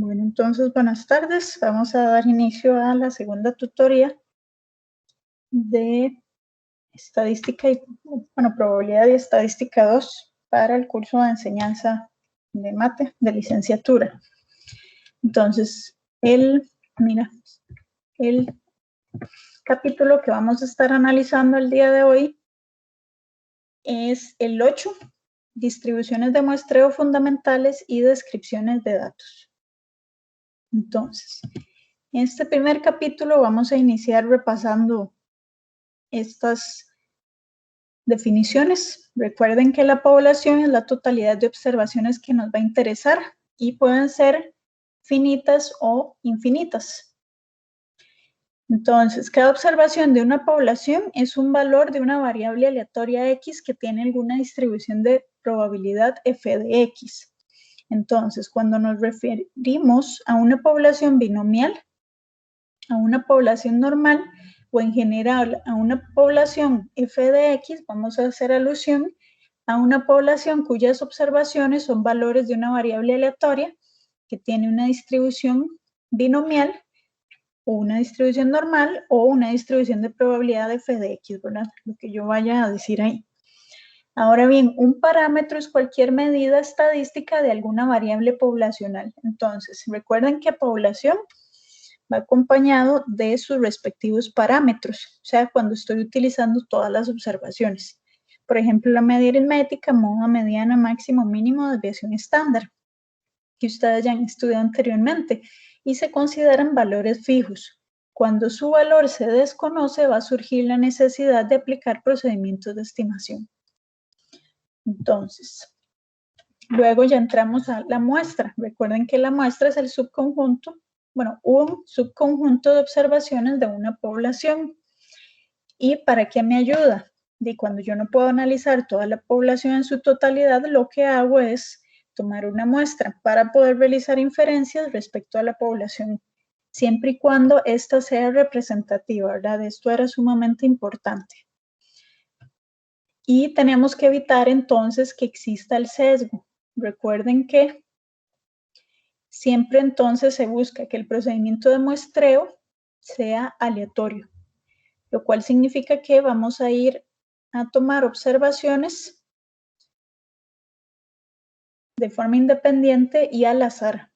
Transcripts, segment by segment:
Bueno, entonces, buenas tardes. Vamos a dar inicio a la segunda tutoría de estadística y, probabilidad y estadística 2 para el curso de enseñanza de mate de licenciatura. Entonces, el capítulo que vamos a estar analizando el día de hoy es el 8, distribuciones de muestreo fundamentales y descripciones de datos. Entonces, en este primer capítulo vamos a iniciar repasando estas definiciones. Recuerden que la población es la totalidad de observaciones que nos va a interesar y pueden ser finitas o infinitas. Entonces, cada observación de una población es un valor de una variable aleatoria X que tiene alguna distribución de probabilidad f de X. Entonces, cuando nos referimos a una población binomial, a una población normal o en general a una población f de X, vamos a hacer alusión a una población cuyas observaciones son valores de una variable aleatoria que tiene una distribución binomial o una distribución normal o una distribución de probabilidad de f de X, ¿verdad? Lo que yo vaya a decir ahí. Ahora bien, un parámetro es cualquier medida estadística de alguna variable poblacional. Entonces, recuerden que población va acompañado de sus respectivos parámetros, o sea, cuando estoy utilizando todas las observaciones. Por ejemplo, la media aritmética, moda, mediana, máximo, mínimo, desviación estándar, que ustedes ya han estudiado anteriormente, y se consideran valores fijos. Cuando su valor se desconoce, va a surgir la necesidad de aplicar procedimientos de estimación. Entonces, luego ya entramos a la muestra. Recuerden que la muestra es el subconjunto, un subconjunto de observaciones de una población. ¿Y para qué me ayuda? Y cuando yo no puedo analizar toda la población en su totalidad, lo que hago es tomar una muestra para poder realizar inferencias respecto a la población, siempre y cuando ésta sea representativa, ¿verdad? Esto era sumamente importante. Y tenemos que evitar entonces que exista el sesgo. Recuerden que siempre entonces se busca que el procedimiento de muestreo sea aleatorio, lo cual significa que vamos a ir a tomar observaciones de forma independiente y al azar.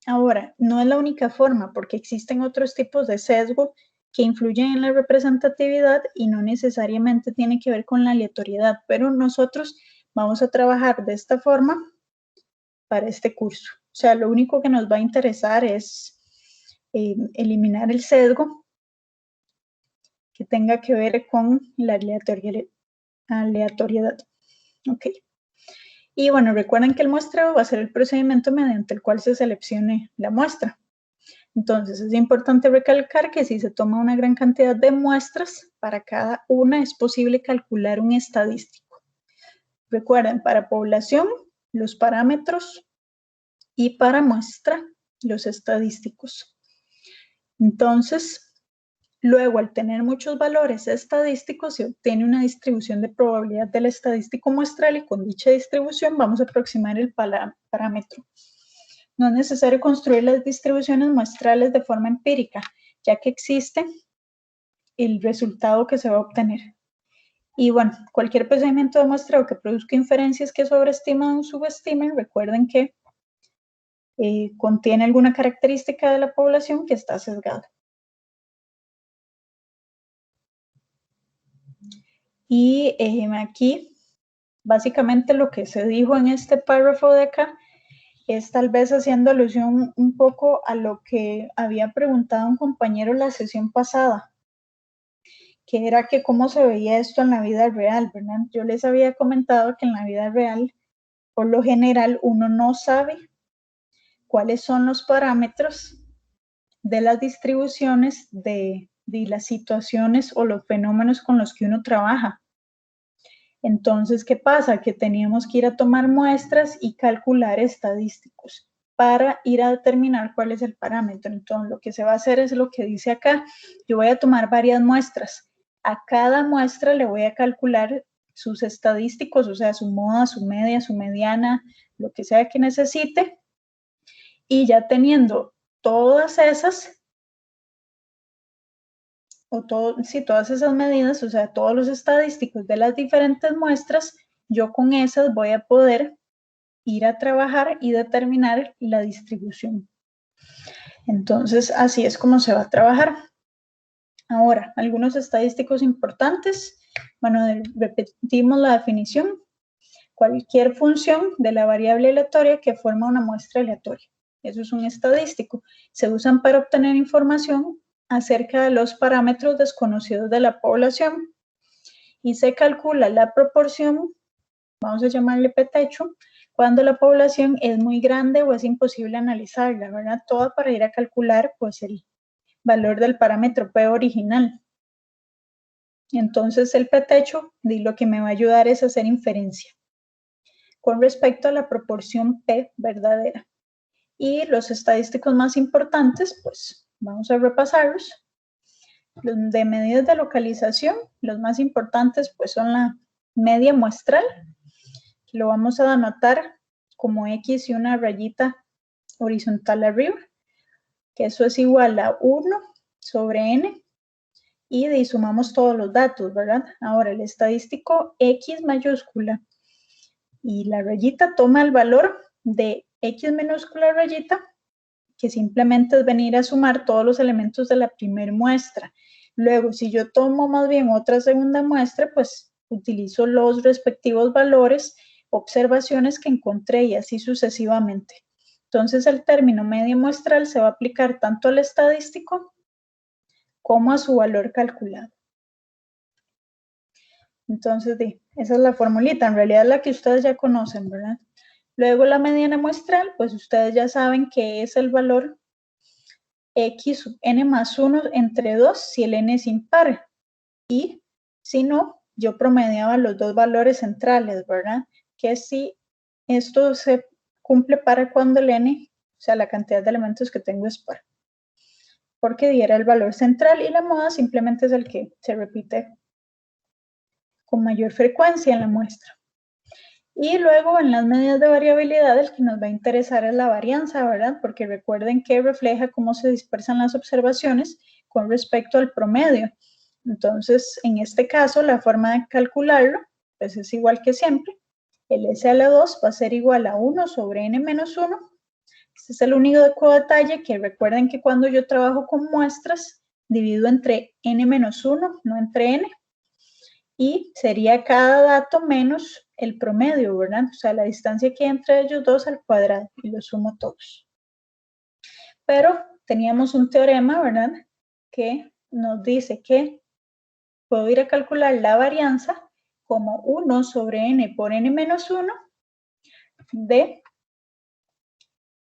Ahora, no es la única forma, porque existen otros tipos de sesgo que influyen en la representatividad y no necesariamente tiene que ver con la aleatoriedad, pero nosotros vamos a trabajar de esta forma para este curso. O sea, lo único que nos va a interesar es eliminar el sesgo que tenga que ver con la aleatoriedad. Ok. Y bueno, recuerden que el muestreo va a ser el procedimiento mediante el cual se seleccione la muestra. Entonces, es importante recalcar que si se toma una gran cantidad de muestras, para cada una es posible calcular un estadístico. Recuerden, para población, los parámetros y para muestra, los estadísticos. Entonces, luego, al tener muchos valores estadísticos, se obtiene una distribución de probabilidad del estadístico muestral y con dicha distribución vamos a aproximar el parámetro. No es necesario construir las distribuciones muestrales de forma empírica, ya que existe el resultado que se va a obtener. Y bueno, cualquier procedimiento de muestreo que produzca inferencias que sobreestiman o subestimen, recuerden que contiene alguna característica de la población que está sesgada. Y aquí, básicamente lo que se dijo en este párrafo de acá es tal vez haciendo alusión un poco a lo que había preguntado un compañero la sesión pasada, que era que cómo se veía esto en la vida real, ¿verdad? Yo les había comentado que en la vida real, por lo general, uno no sabe cuáles son los parámetros de las distribuciones de las situaciones o los fenómenos con los que uno trabaja. Entonces, ¿qué pasa? Que teníamos que ir a tomar muestras y calcular estadísticos para ir a determinar cuál es el parámetro. Entonces, lo que se va a hacer es lo que dice acá. Yo voy a tomar varias muestras. A cada muestra le voy a calcular sus estadísticos, o sea, su moda, su media, su mediana, lo que sea que necesite. Y ya teniendo todas esas, todas esas medidas, o sea, todos los estadísticos de las diferentes muestras, yo con esas voy a poder ir a trabajar y determinar la distribución. Entonces, así es como se va a trabajar. Ahora, algunos estadísticos importantes. Bueno, repetimos la definición. Cualquier función de la variable aleatoria que forma una muestra aleatoria. Eso es un estadístico. Se usan para obtener información acerca de los parámetros desconocidos de la población y se calcula la proporción, vamos a llamarle p-techo, cuando la población es muy grande o es imposible analizarla, ¿verdad? Toda para ir a calcular pues el valor del parámetro p original. Entonces el p-techo lo que me va a ayudar es a hacer inferencia con respecto a la proporción p verdadera. Y los estadísticos más importantes, pues vamos a repasarlos. Los de medidas de localización, los más importantes pues son la media muestral, que lo vamos a anotar como X y una rayita horizontal arriba, que eso es igual a 1 sobre n, y sumamos todos los datos, ¿verdad? Ahora el estadístico X mayúscula y la rayita toma el valor de X minúscula rayita, que simplemente es venir a sumar todos los elementos de la primera muestra. Luego, si yo tomo más bien otra segunda muestra, pues utilizo los respectivos valores, observaciones que encontré y así sucesivamente. Entonces, el término media muestral se va a aplicar tanto al estadístico como a su valor calculado. Entonces, esa es la formulita, en realidad es la que ustedes ya conocen, ¿verdad? Luego la mediana muestral, pues ustedes ya saben que es el valor X sub n más 1 entre 2 si el n es impar. Y si no, yo promediaba los dos valores centrales, ¿verdad? Que si esto se cumple para cuando el n, o sea, la cantidad de elementos que tengo es par. Porque diera el valor central y la moda simplemente es el que se repite con mayor frecuencia en la muestra. Y luego en las medidas de variabilidad el que nos va a interesar es la varianza, ¿verdad? Porque recuerden que refleja cómo se dispersan las observaciones con respecto al promedio. Entonces, en este caso, la forma de calcularlo pues es igual que siempre. El S a la 2 va a ser igual a 1 sobre n menos 1. Este es el único detalle que recuerden que cuando yo trabajo con muestras, divido entre n menos 1, no entre n. Y sería cada dato menos el promedio, ¿verdad? O sea, la distancia que hay entre ellos dos al cuadrado, y lo sumo todos. Pero teníamos un teorema, ¿verdad? Que nos dice que puedo ir a calcular la varianza como 1 sobre n por n menos 1 de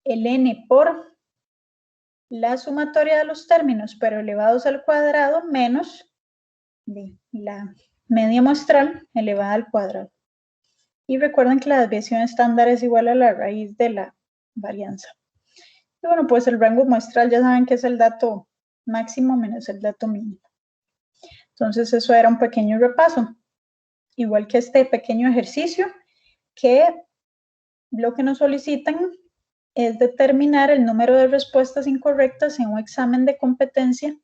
el n por la sumatoria de los términos, pero elevados al cuadrado, menos de la media muestral elevada al cuadrado. Y recuerden que la desviación estándar es igual a la raíz de la varianza. Y bueno, pues el rango muestral ya saben que es el dato máximo menos el dato mínimo. Entonces eso era un pequeño repaso. Igual que este pequeño ejercicio, que lo que nos solicitan es determinar el número de respuestas incorrectas en un examen de competencia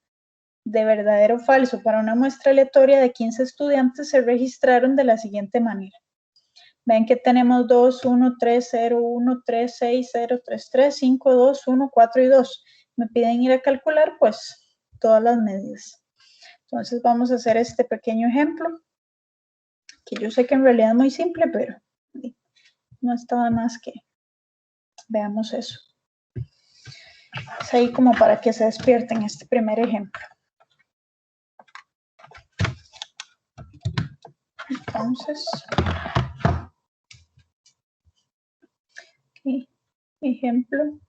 de verdadero o falso. Para una muestra aleatoria de 15 estudiantes se registraron de la siguiente manera. Ven que tenemos 2, 1, 3, 0, 1, 3, 6, 0, 3, 3, 5, 2, 1, 4 y 2. Me piden ir a calcular, pues, todas las medidas. Entonces, vamos a hacer este pequeño ejemplo, que yo sé que en realidad es muy simple, pero no está más que veamos eso. Es ahí como para que se despierten este primer ejemplo. Entonces, okay, ejemplo.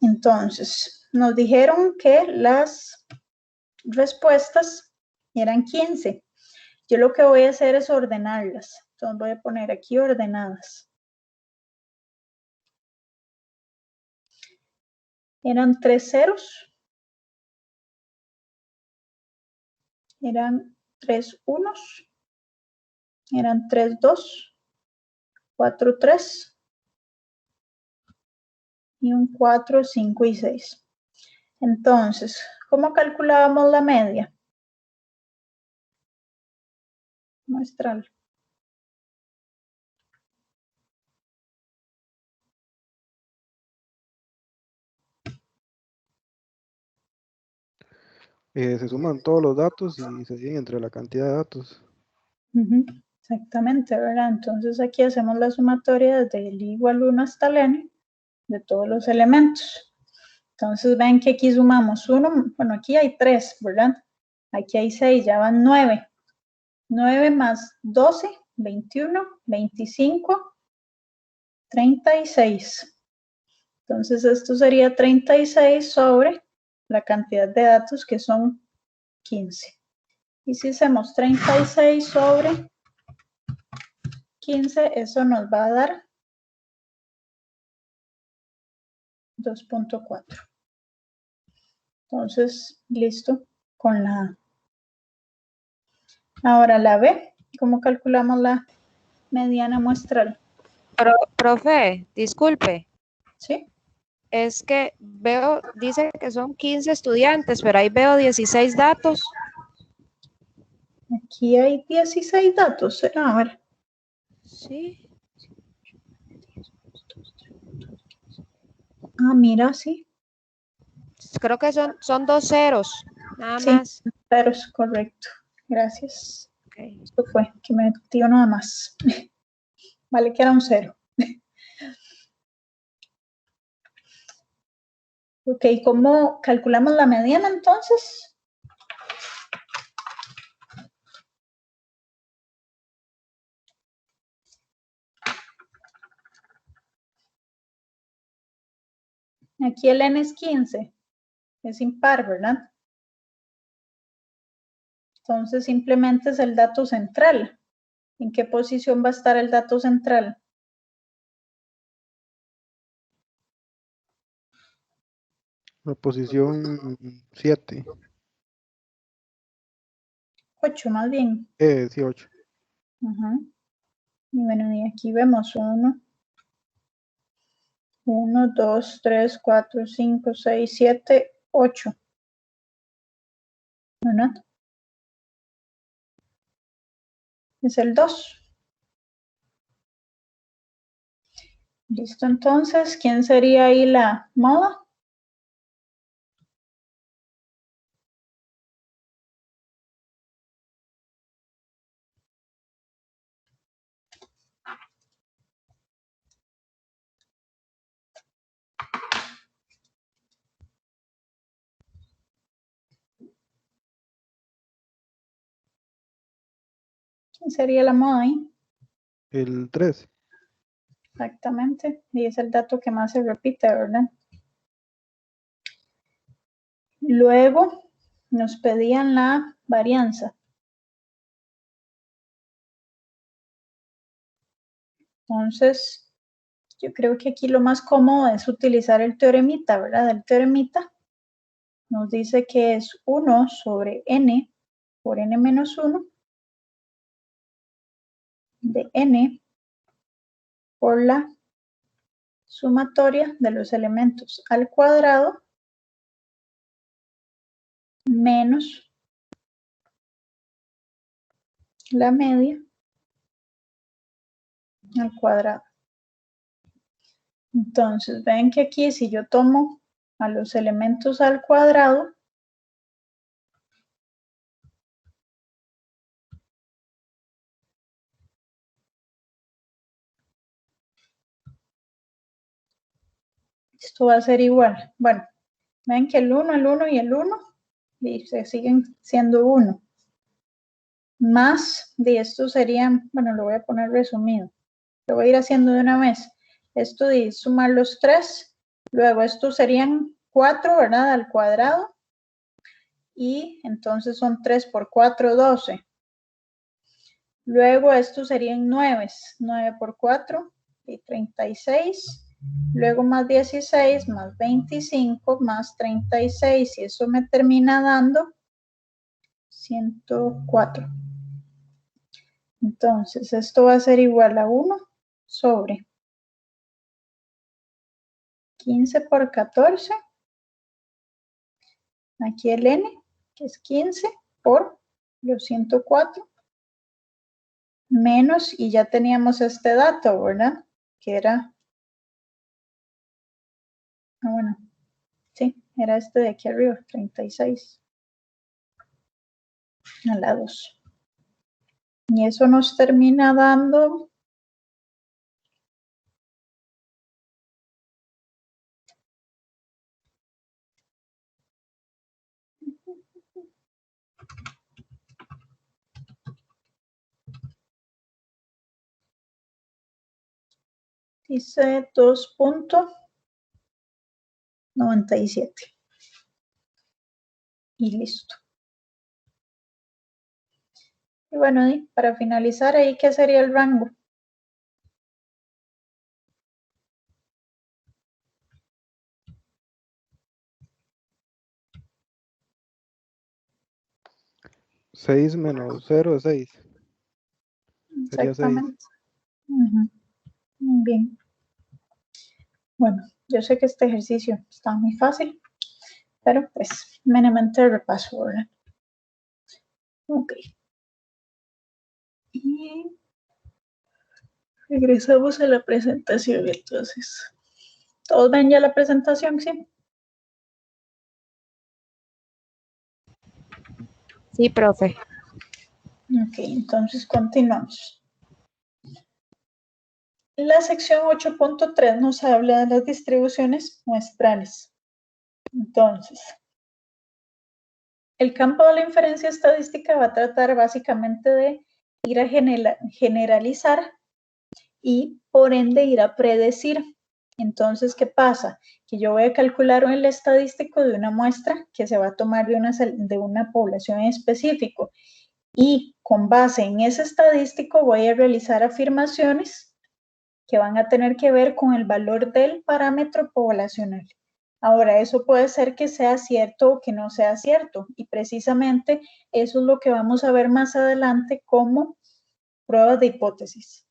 Entonces, nos dijeron que las respuestas eran 15. Yo lo que voy a hacer es ordenarlas. Entonces voy a poner aquí ordenadas. Eran 3 ceros. Eran 3 unos. Eran 3 dos. 4, 3. Y un 4, 5 y 6. Entonces, ¿cómo calculábamos la media? Muéstralo. Se suman todos los datos y se dividen entre la cantidad de datos. Exactamente, ¿verdad? Entonces aquí hacemos la sumatoria desde el i igual 1 hasta el n de todos los elementos. Entonces ven que aquí sumamos 1, bueno, aquí hay 3, ¿verdad? Aquí hay 6, ya van 9. 9 más 12, 21, 25, 36. Entonces esto sería 36 sobre la cantidad de datos que son 15. Y si hacemos 36 sobre 15, eso nos va a dar 2.4. Entonces, listo con la A. Ahora la B, ¿cómo calculamos la mediana muestral? Profe, disculpe. ¿Sí? Es que veo, dice que son 15 estudiantes, pero ahí veo 16 datos. Aquí hay 16 datos. A ver. Sí. Ah, mira, sí. Creo que son 2 ceros, nada Sí, más. pero es correcto. Gracias. Okay. Esto fue que me dio nada más. Vale, que era un 0. Ok, ¿cómo calculamos la mediana entonces? Aquí el n es 15. Es impar, ¿verdad? Entonces simplemente es el dato central. ¿En qué posición va a estar el dato central? La posición 7. 8 más bien. Sí, 8. Y bueno, y aquí vemos 1, 2, 3, 4, 5, 6, 7, 8. ¿Verdad? Es el 2. Listo, entonces, ¿quién sería ahí la moda? ¿Quién sería la moda ahí? El 3. Exactamente, y es el dato que más se repite, ¿verdad? Luego nos pedían la varianza. Entonces, yo creo que aquí lo más cómodo es utilizar el teoremita, ¿verdad? El teoremita nos dice que es 1 sobre n por n menos 1 de n por la sumatoria de los elementos al cuadrado menos la media al cuadrado. Entonces, ven que aquí si yo tomo a los elementos al cuadrado, esto va a ser igual. Bueno, ven que el 1 y el 1 y se siguen siendo 1. Más de estos serían, bueno, lo voy a poner resumido. Lo voy a ir haciendo de una vez. Esto de sumar los 3, luego estos serían 4, ¿verdad? Al cuadrado. Y entonces son 3 por 4, 12. Luego estos serían 9. 9 por 4 y 36. Luego más 16 más 25 más 36. Y eso me termina dando 104. Entonces esto va a ser igual a 1 sobre 15 por 14. Aquí el n, que es 15 por los 104. Menos, y ya teníamos este dato, ¿verdad? Que era, bueno, sí, era este de aquí arriba, 36 a la 2. Y eso nos termina dando 2.97. Y listo. Y bueno, para finalizar ahí, ¿qué sería el rango? Seis menos 0 es 6. Sería 6. Exactamente. Muy bien. Bueno, yo sé que este ejercicio está muy fácil, pero pues meramente repaso, ¿verdad? Ok. Y regresamos a la presentación entonces. ¿Todos ven ya la presentación? Sí. Sí, profe. Ok, entonces continuamos. La sección 8.3 nos habla de las distribuciones muestrales. Entonces, el campo de la inferencia estadística va a tratar básicamente de ir a generalizar y por ende ir a predecir. Entonces, ¿qué pasa? Que yo voy a calcular el estadístico de una muestra que se va a tomar de una población en específico y con base en ese estadístico voy a realizar afirmaciones que van a tener que ver con el valor del parámetro poblacional. Ahora, eso puede ser que sea cierto o que no sea cierto, y precisamente eso es lo que vamos a ver más adelante como pruebas de hipótesis.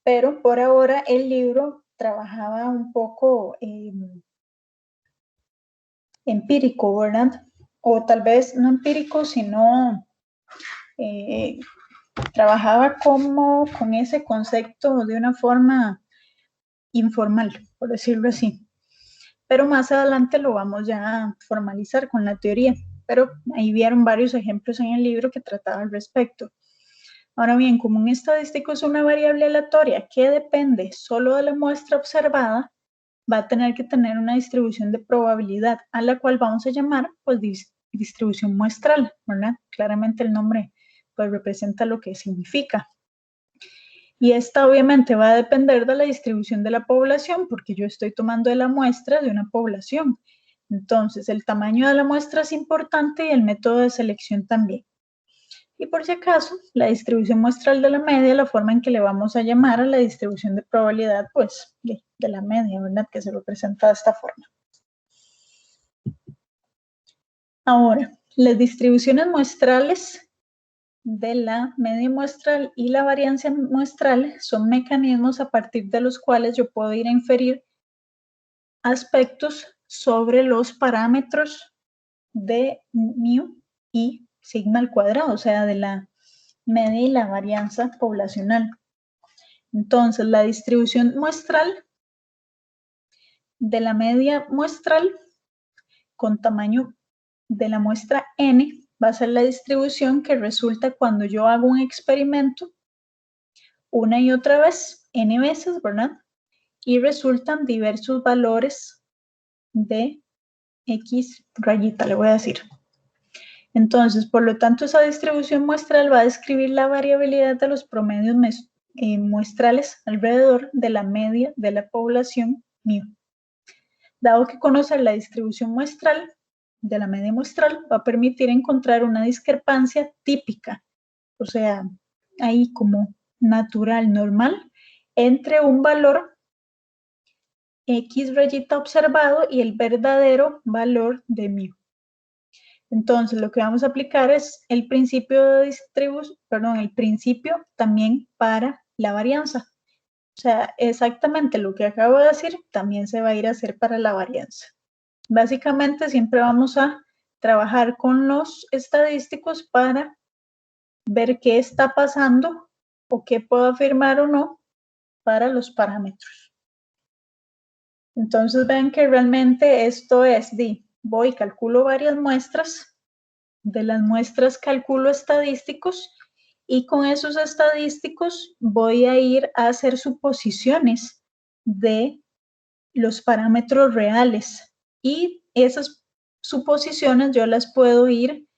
Pero por ahora el libro trabajaba un poco empírico, ¿verdad? O tal vez no empírico, sino trabajaba como con ese concepto de una forma informal, por decirlo así. Pero más adelante lo vamos ya a formalizar con la teoría. Pero ahí vieron varios ejemplos en el libro que trataba al respecto. Ahora bien, como un estadístico es una variable aleatoria que depende solo de la muestra observada, va a tener que tener una distribución de probabilidad, a la cual vamos a llamar pues distribución muestral, ¿verdad? Claramente el nombre pues representa lo que significa. Y esta obviamente va a depender de la distribución de la población, porque yo estoy tomando de la muestra de una población. Entonces, el tamaño de la muestra es importante y el método de selección también. Y por si acaso, la distribución muestral de la media, la forma en que le vamos a llamar a la distribución de probabilidad, pues, de la media, ¿verdad? Que se representa de esta forma. Ahora, las distribuciones muestrales de la media muestral y la varianza muestral son mecanismos a partir de los cuales yo puedo ir a inferir aspectos sobre los parámetros de mu y sigma al cuadrado, o sea, de la media y la varianza poblacional. Entonces, la distribución muestral de la media muestral con tamaño de la muestra n va a ser la distribución que resulta cuando yo hago un experimento una y otra vez, n veces, ¿verdad? Y resultan diversos valores de x rayita, le voy a decir. Entonces, por lo tanto, esa distribución muestral va a describir la variabilidad de los promedios muestrales alrededor de la media de la población mu. Dado que conocer la distribución muestral de la media muestral va a permitir encontrar una discrepancia típica, o sea, ahí como natural, normal, entre un valor x rayita observado y el verdadero valor de mu. Entonces, lo que vamos a aplicar es el principio de distribución, perdón, el principio también para la varianza. O sea, exactamente lo que acabo de decir también se va a ir a hacer para la varianza. Básicamente siempre vamos a trabajar con los estadísticos para ver qué está pasando o qué puedo afirmar o no para los parámetros. Entonces ven que realmente esto es voy, calculo varias muestras, de las muestras calculo estadísticos y con esos estadísticos voy a ir a hacer suposiciones de los parámetros reales y esas suposiciones yo las puedo ir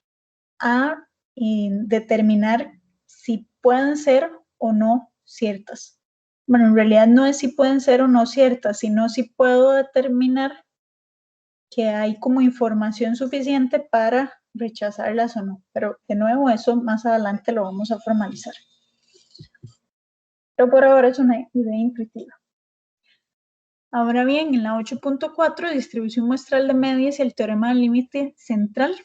a determinar si pueden ser o no ciertas. Bueno, en realidad no es si pueden ser o no ciertas, sino si puedo determinar que hay como información suficiente para rechazarlas o no. Pero de nuevo, eso más adelante lo vamos a formalizar. Pero por ahora es una idea intuitiva. Ahora bien, en la 8.4, distribución muestral de medias y el teorema del límite central,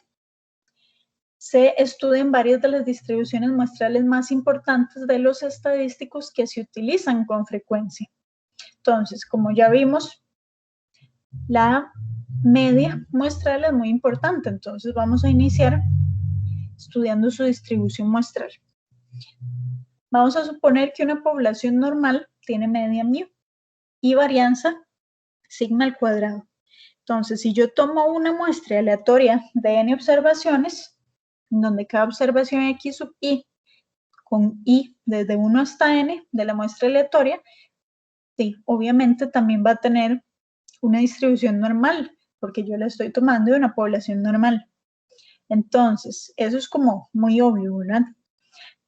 se estudian varias de las distribuciones muestrales más importantes de los estadísticos que se utilizan con frecuencia. Entonces, como ya vimos, la media muestral es muy importante. Entonces, vamos a iniciar estudiando su distribución muestral. Vamos a suponer que una población normal tiene media mu y varianza sigma al cuadrado. Entonces, si yo tomo una muestra aleatoria de n observaciones, donde cada observación x sub i, con i desde 1 hasta n de la muestra aleatoria, sí, obviamente también va a tener una distribución normal, porque yo la estoy tomando de una población normal. Entonces, eso es como muy obvio, ¿verdad?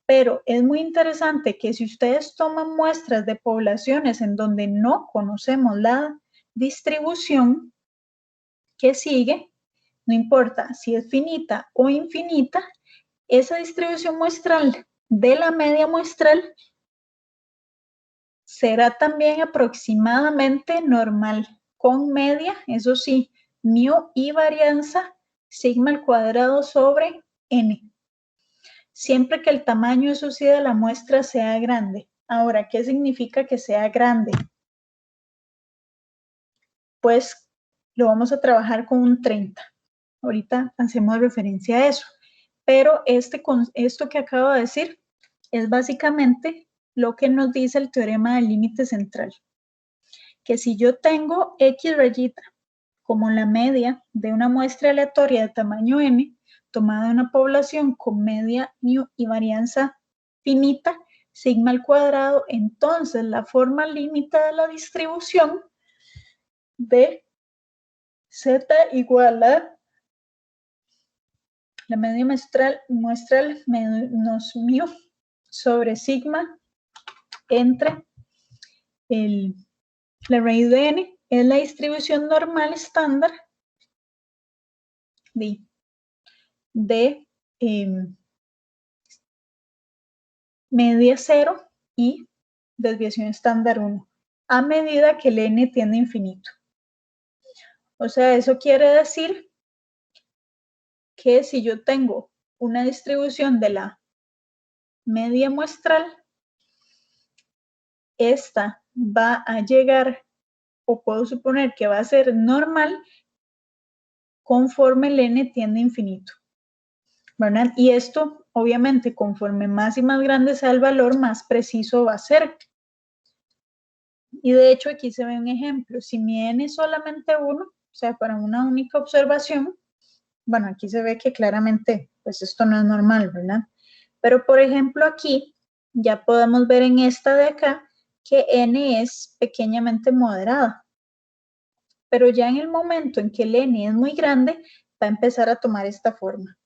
Pero es muy interesante que si ustedes toman muestras de poblaciones en donde no conocemos la distribución que sigue, no importa si es finita o infinita, esa distribución muestral de la media muestral será también aproximadamente normal, con media, eso sí, mu y varianza sigma al cuadrado sobre n. Siempre que el tamaño, eso sí, de la muestra sea grande. Ahora, ¿qué significa que sea grande? Pues lo vamos a trabajar con un 30. Ahorita hacemos referencia a eso. Pero esto que acabo de decir es básicamente lo que nos dice el teorema del límite central. Que si yo tengo X rayita como la media de una muestra aleatoria de tamaño n, tomada de una población con media mu y varianza finita, sigma al cuadrado, entonces la forma límite de la distribución de z igual a la media muestral menos mu sobre sigma entre la raíz de n, es la distribución normal estándar de media 0 y desviación estándar 1, a medida que el n tiende a infinito. O sea, eso quiere decir que si yo tengo una distribución de la media muestral, esta va a llegar, o puedo suponer que va a ser normal conforme el n tiende a infinito, ¿verdad? Y esto, obviamente, conforme más y más grande sea el valor, más preciso va a ser. Y de hecho, aquí se ve un ejemplo. Si mi n es solamente 1, o sea, para una única observación, bueno, aquí se ve que claramente, pues esto no es normal, ¿verdad? Pero, por ejemplo, aquí ya podemos ver en esta de acá que n es pequeñamente moderada. Pero ya en el momento en que el n es muy grande, va a empezar a tomar esta forma,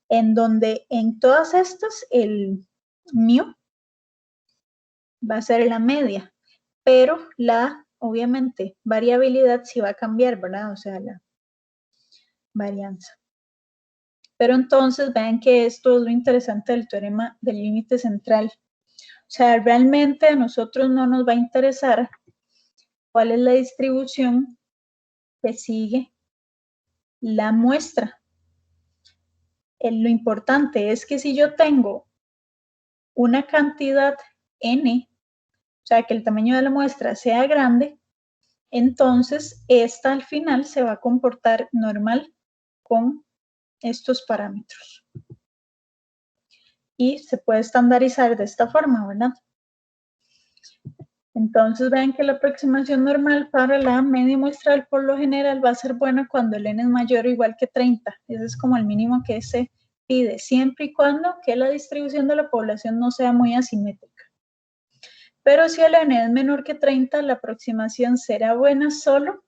en donde en todas estas el mu va a ser la media, pero la, obviamente, variabilidad sí va a cambiar, ¿verdad? O sea, la varianza. Pero entonces vean que esto es lo interesante del teorema del límite central. O sea, realmente a nosotros no nos va a interesar cuál es la distribución que sigue la muestra. Lo importante es que si yo tengo una cantidad n o sea, que el tamaño de la muestra sea grande, entonces esta al final se va a comportar normal con estos parámetros. Y se puede estandarizar de esta forma, ¿verdad? Entonces vean que la aproximación normal para la media muestral por lo general va a ser buena cuando el n es mayor o igual que 30. Ese es como el mínimo que se pide, siempre y cuando que la distribución de la población no sea muy asimétrica. Pero si el n es menor que 30, la aproximación será buena solo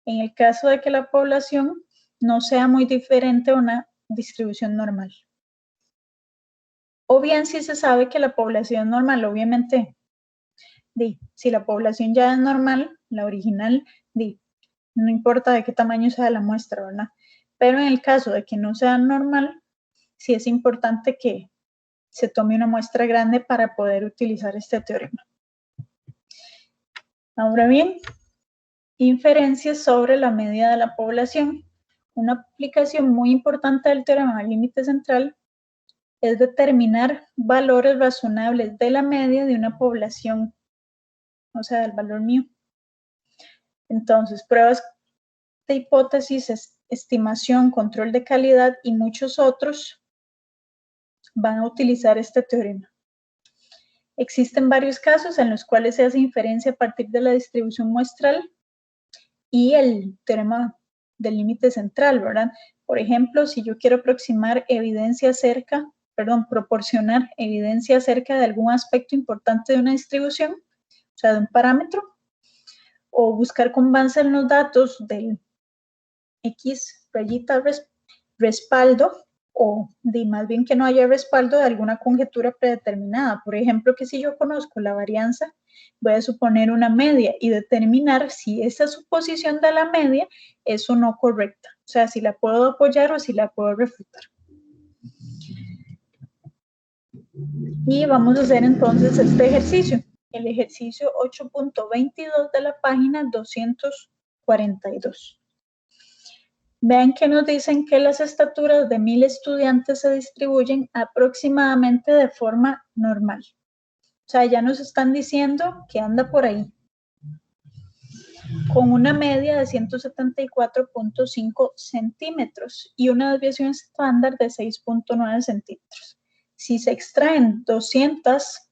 en el caso de que la población no sea muy diferente a una distribución normal. O bien si se sabe que la población normal, obviamente, si la población ya es normal, la original, no importa de qué tamaño sea la muestra, ¿verdad? Pero en el caso de que no sea normal, sí es importante que se tome una muestra grande para poder utilizar este teorema. Ahora bien, inferencias sobre la media de la población. Una aplicación muy importante del teorema del límite central es determinar valores razonables de la media de una población, o sea, del valor mío. Entonces, pruebas de hipótesis, estimación, control de calidad y muchos otros van a utilizar este teorema. Existen varios casos en los cuales se hace inferencia a partir de la distribución muestral y el teorema del límite central, ¿verdad? Por ejemplo, si yo quiero proporcionar evidencia acerca de algún aspecto importante de una distribución, o sea, de un parámetro, o buscar con base en los datos del X rayita respaldo, o más bien que no haya respaldo de alguna conjetura predeterminada. Por ejemplo, que si yo conozco la varianza, voy a suponer una media y determinar si esa suposición de la media es o no correcta. O sea, si la puedo apoyar o si la puedo refutar. Y vamos a hacer entonces este ejercicio. El ejercicio 8.22 de la página 242. Vean que nos dicen que las estaturas de 1000 estudiantes se distribuyen aproximadamente de forma normal. O sea, ya nos están diciendo que anda por ahí, con una media de 174.5 centímetros y una desviación estándar de 6.9 centímetros. Si se extraen 200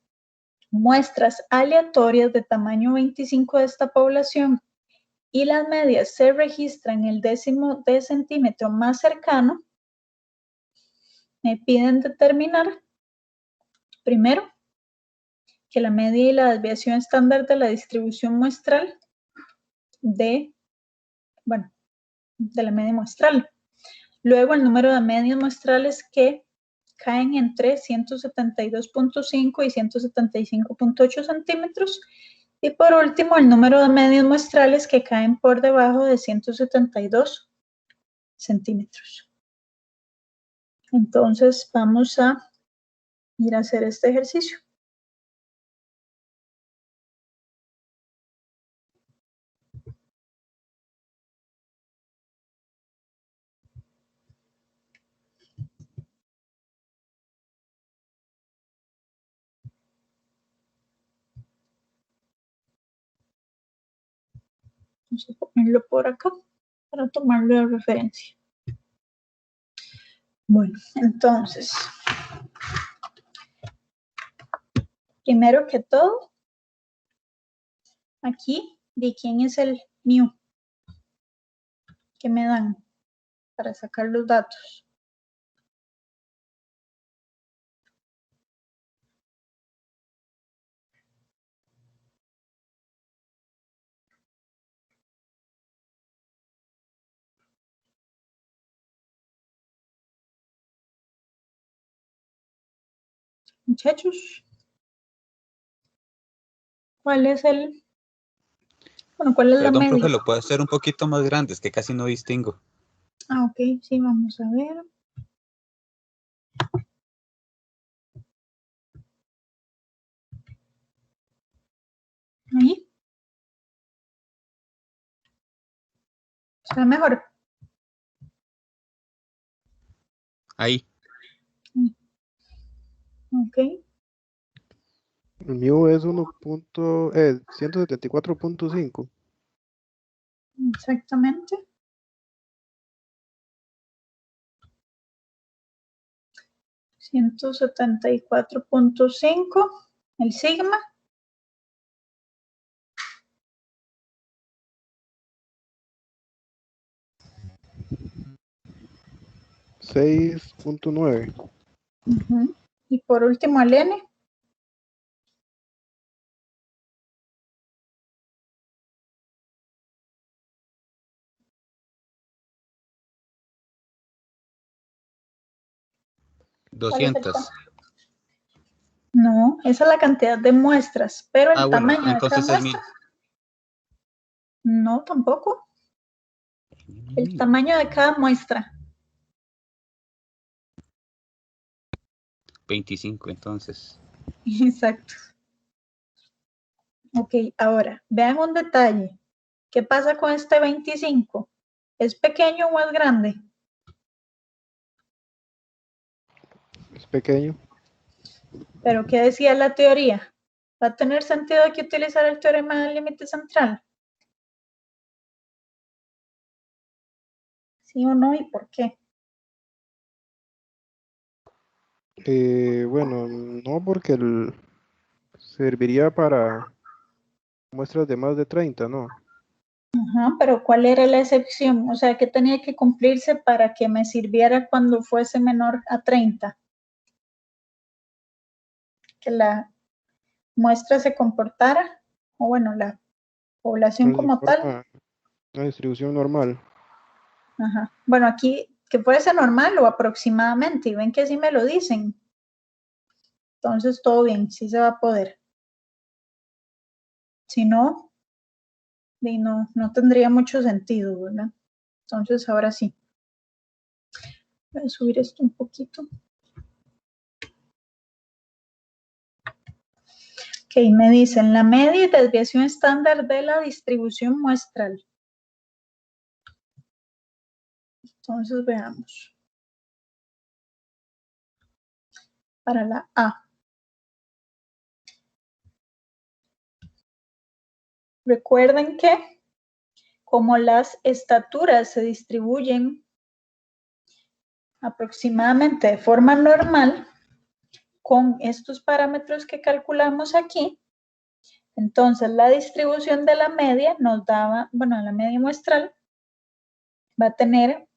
muestras aleatorias de tamaño 25 de esta población y las medias se registran en el décimo de centímetro más cercano, me piden determinar, primero, que la media y la desviación estándar de la distribución muestral de la media muestral. Luego, el número de medias muestrales que caen entre 172.5 y 175.8 centímetros. Y por último, el número de medias muestrales que caen por debajo de 172 centímetros. Entonces, vamos a ir a hacer este ejercicio. Vamos a ponerlo por acá para tomarlo de referencia. Bueno, entonces, primero que todo, aquí, ¿de quién es el mío? ¿Qué me dan para sacar los datos? Muchachos, ¿cuál es el... Bueno, ¿cuál es la Perdón, media? profe, lo puede hacer un poquito más grande, es que casi no distingo. Ah, ok, sí, vamos a ver. Ahí. ¿Está mejor? Ahí. Ok. El mío es 174.5. Exactamente. $174.5. El sigma. 6.9. Y por último el n. ¿Cuál es el 200. No, esa es la cantidad de muestras, pero el Bueno, tamaño de cada entonces es 1000. muestra. No, tampoco. El tamaño de cada muestra. 25, entonces. Exacto. Ok, ahora, vean un detalle. ¿Qué pasa con este 25? ¿Es pequeño o es grande? Es pequeño. ¿Pero qué decía la teoría? ¿Va a tener sentido aquí utilizar el teorema del límite central? ¿Sí o no? ¿Y por qué? Bueno, no, porque serviría para muestras de más de 30, ¿no? Ajá, pero ¿cuál era la excepción? O sea, ¿qué tenía que cumplirse para que me sirviera cuando fuese menor a 30? Que la muestra se comportara, o bueno, la población Pues de como tal. una distribución normal. Ajá. Bueno, aquí que puede ser normal o aproximadamente, y ven que sí me lo dicen. Entonces todo bien, sí se va a poder. Si no, no tendría mucho sentido, ¿verdad? Entonces ahora sí. Voy a subir esto un poquito. Ok, me dicen la media y desviación estándar de la distribución muestral. Entonces veamos. Para la A. Recuerden que como las estaturas se distribuyen aproximadamente de forma normal, con estos parámetros que calculamos aquí, entonces la distribución de la media nos daba, bueno, la media muestral va a tener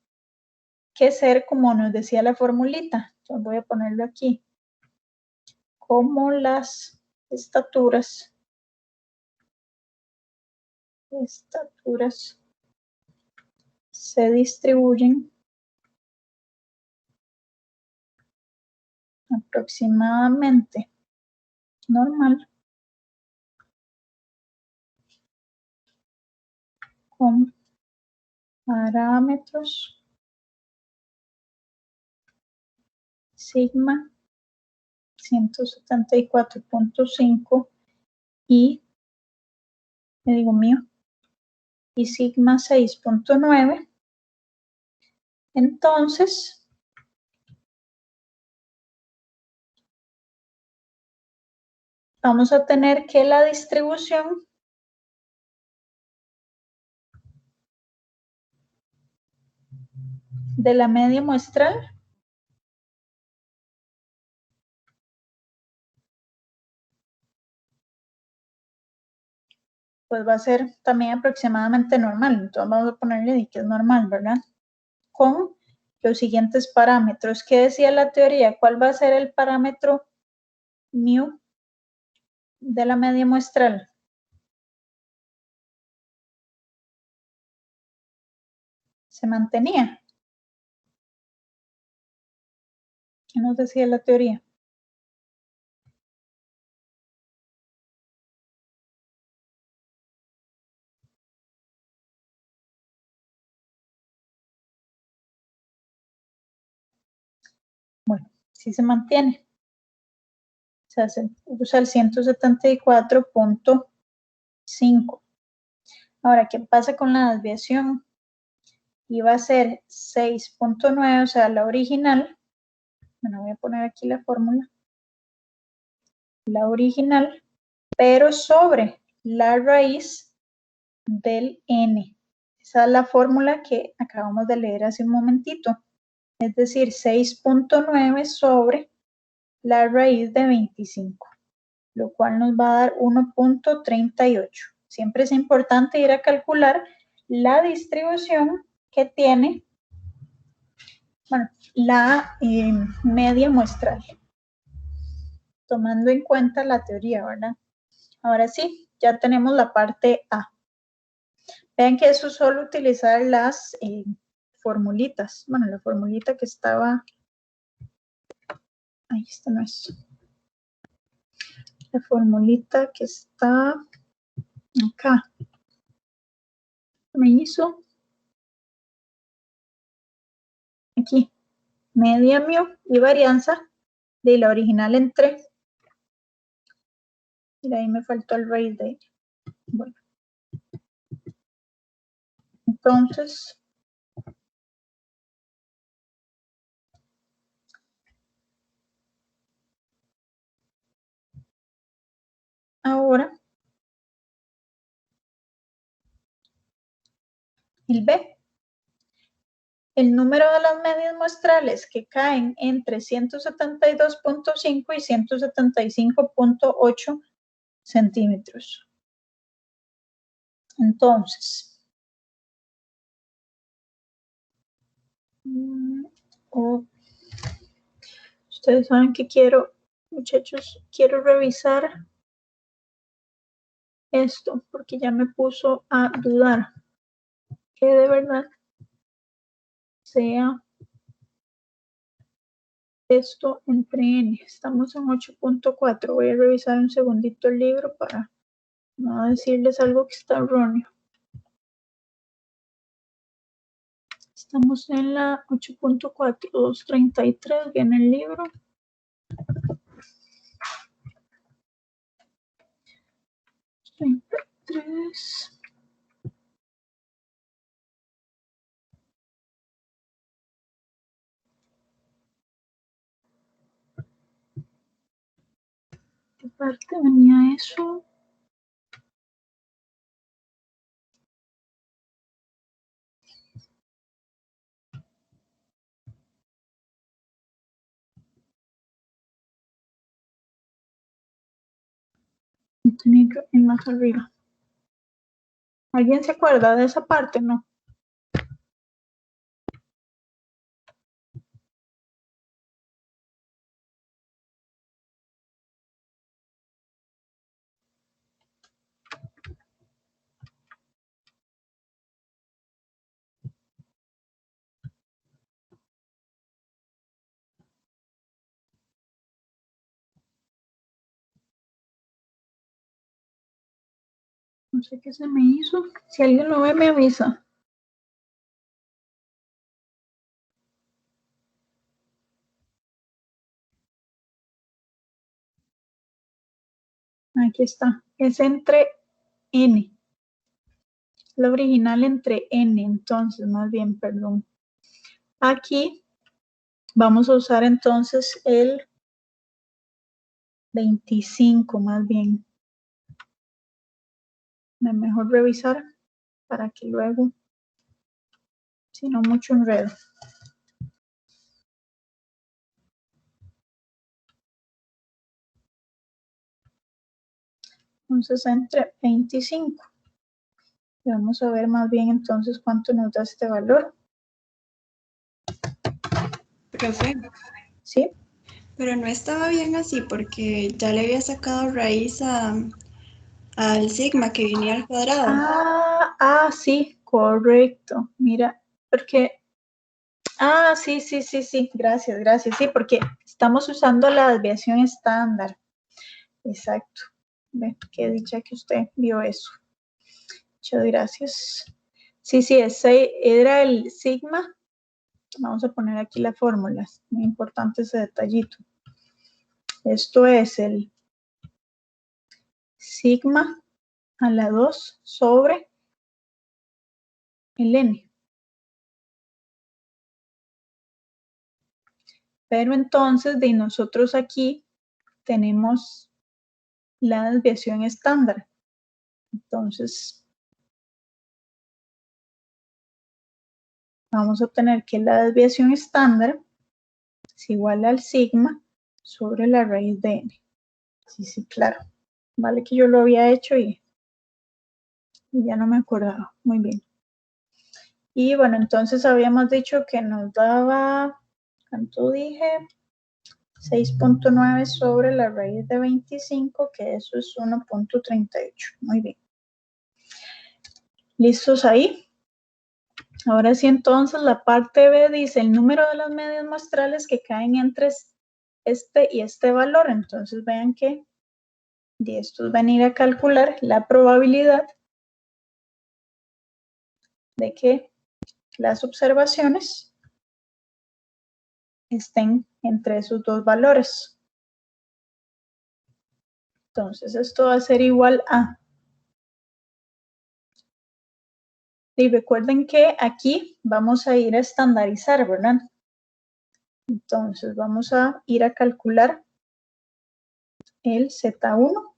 que ser como nos decía la formulita. Entonces voy a ponerlo aquí. Como las estaturas se distribuyen aproximadamente normal con parámetros sigma 174.5 y, le digo mío, y sigma 6.9. Entonces, vamos a tener que la distribución de la media muestral pues va a ser también aproximadamente normal. Entonces vamos a ponerle que es normal, ¿verdad? Con los siguientes parámetros. ¿Qué decía la teoría? ¿Cuál va a ser el parámetro mu de la media muestral? Se mantenía. ¿Qué nos decía la teoría? Bueno, sí se mantiene. O sea, se usa el 174.5. Ahora, ¿qué pasa con la desviación? Iba a ser 6.9, o sea, la original. Bueno, voy a poner aquí la fórmula. la original, pero sobre la raíz del n. Esa es la fórmula que acabamos de leer hace un momentito. Es decir, 6.9 sobre la raíz de 25, lo cual nos va a dar 1.38. Siempre es importante ir a calcular la distribución que tiene, bueno, la media muestral, tomando en cuenta la teoría, ¿verdad? Ahora sí, ya tenemos la parte A. Vean que eso es solo utilizar las formulitas. Bueno, la formulita que estaba... Ahí esta no es. La formulita que está acá. Me hizo aquí. Media mu y varianza de la original entre. Y ahí me faltó el raíz de ella. Bueno. Entonces, ahora, el B. El número de las medias muestrales que caen entre 172.5 y 175.8 centímetros. Entonces, ustedes saben que quiero, muchachos, quiero revisar esto porque ya me puso a dudar que de verdad sea esto entre n. Estamos en 8.4. Voy a revisar un segundito el libro para no decirles algo que está erróneo. Estamos en la 8.4, 233, viene el libro. ¿Qué parte venía eso? Tenía que ir más arriba. ¿Alguien se acuerda de esa parte? No. No sé qué se me hizo. Si alguien lo ve, me avisa. Aquí está. Es entre n. La original entre n. Entonces, más bien, perdón. Aquí vamos a usar entonces el 25, más bien. Es mejor revisar para que luego, si no, mucho enredo. Entonces, entre 25. Y vamos a ver más bien entonces cuánto nos da este valor. Profe, ¿Sí? pero no estaba bien así porque ya le había sacado raíz al sigma que venía al cuadrado. Sí, correcto. Mira, porque... sí. Gracias. Sí, porque estamos usando la desviación estándar. Exacto. Ve, qué dicha que usted vio eso. Muchas gracias. Sí, ese era el sigma. Vamos a poner aquí la fórmula. Muy importante ese detallito. Esto es el sigma a la 2 sobre el n. Pero entonces de nosotros aquí tenemos la desviación estándar. Entonces, vamos a obtener que la desviación estándar es igual al sigma sobre la raíz de n. Sí, claro. Vale que yo lo había hecho y ya no me acordaba. Muy bien. Y bueno, entonces habíamos dicho que nos daba, ¿cuánto dije? 6.9 sobre la raíz de 25, que eso es 1.38. Muy bien. ¿Listos ahí? Ahora sí, entonces, la parte B dice el número de las medias muestrales que caen entre este y este valor. Entonces, vean que de estos van a ir a calcular la probabilidad de que las observaciones estén entre esos dos valores. Entonces, esto va a ser igual a... Y recuerden que aquí vamos a ir a estandarizar, ¿verdad? Entonces, vamos a ir a calcular el Z1,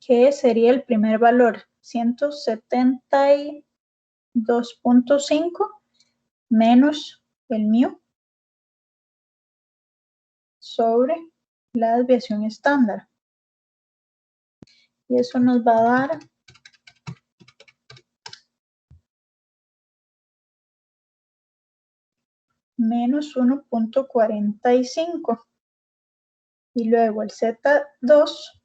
que sería el primer valor, 172.5 menos el mu sobre la desviación estándar. Y eso nos va a dar menos 1.45. Y luego el Z2,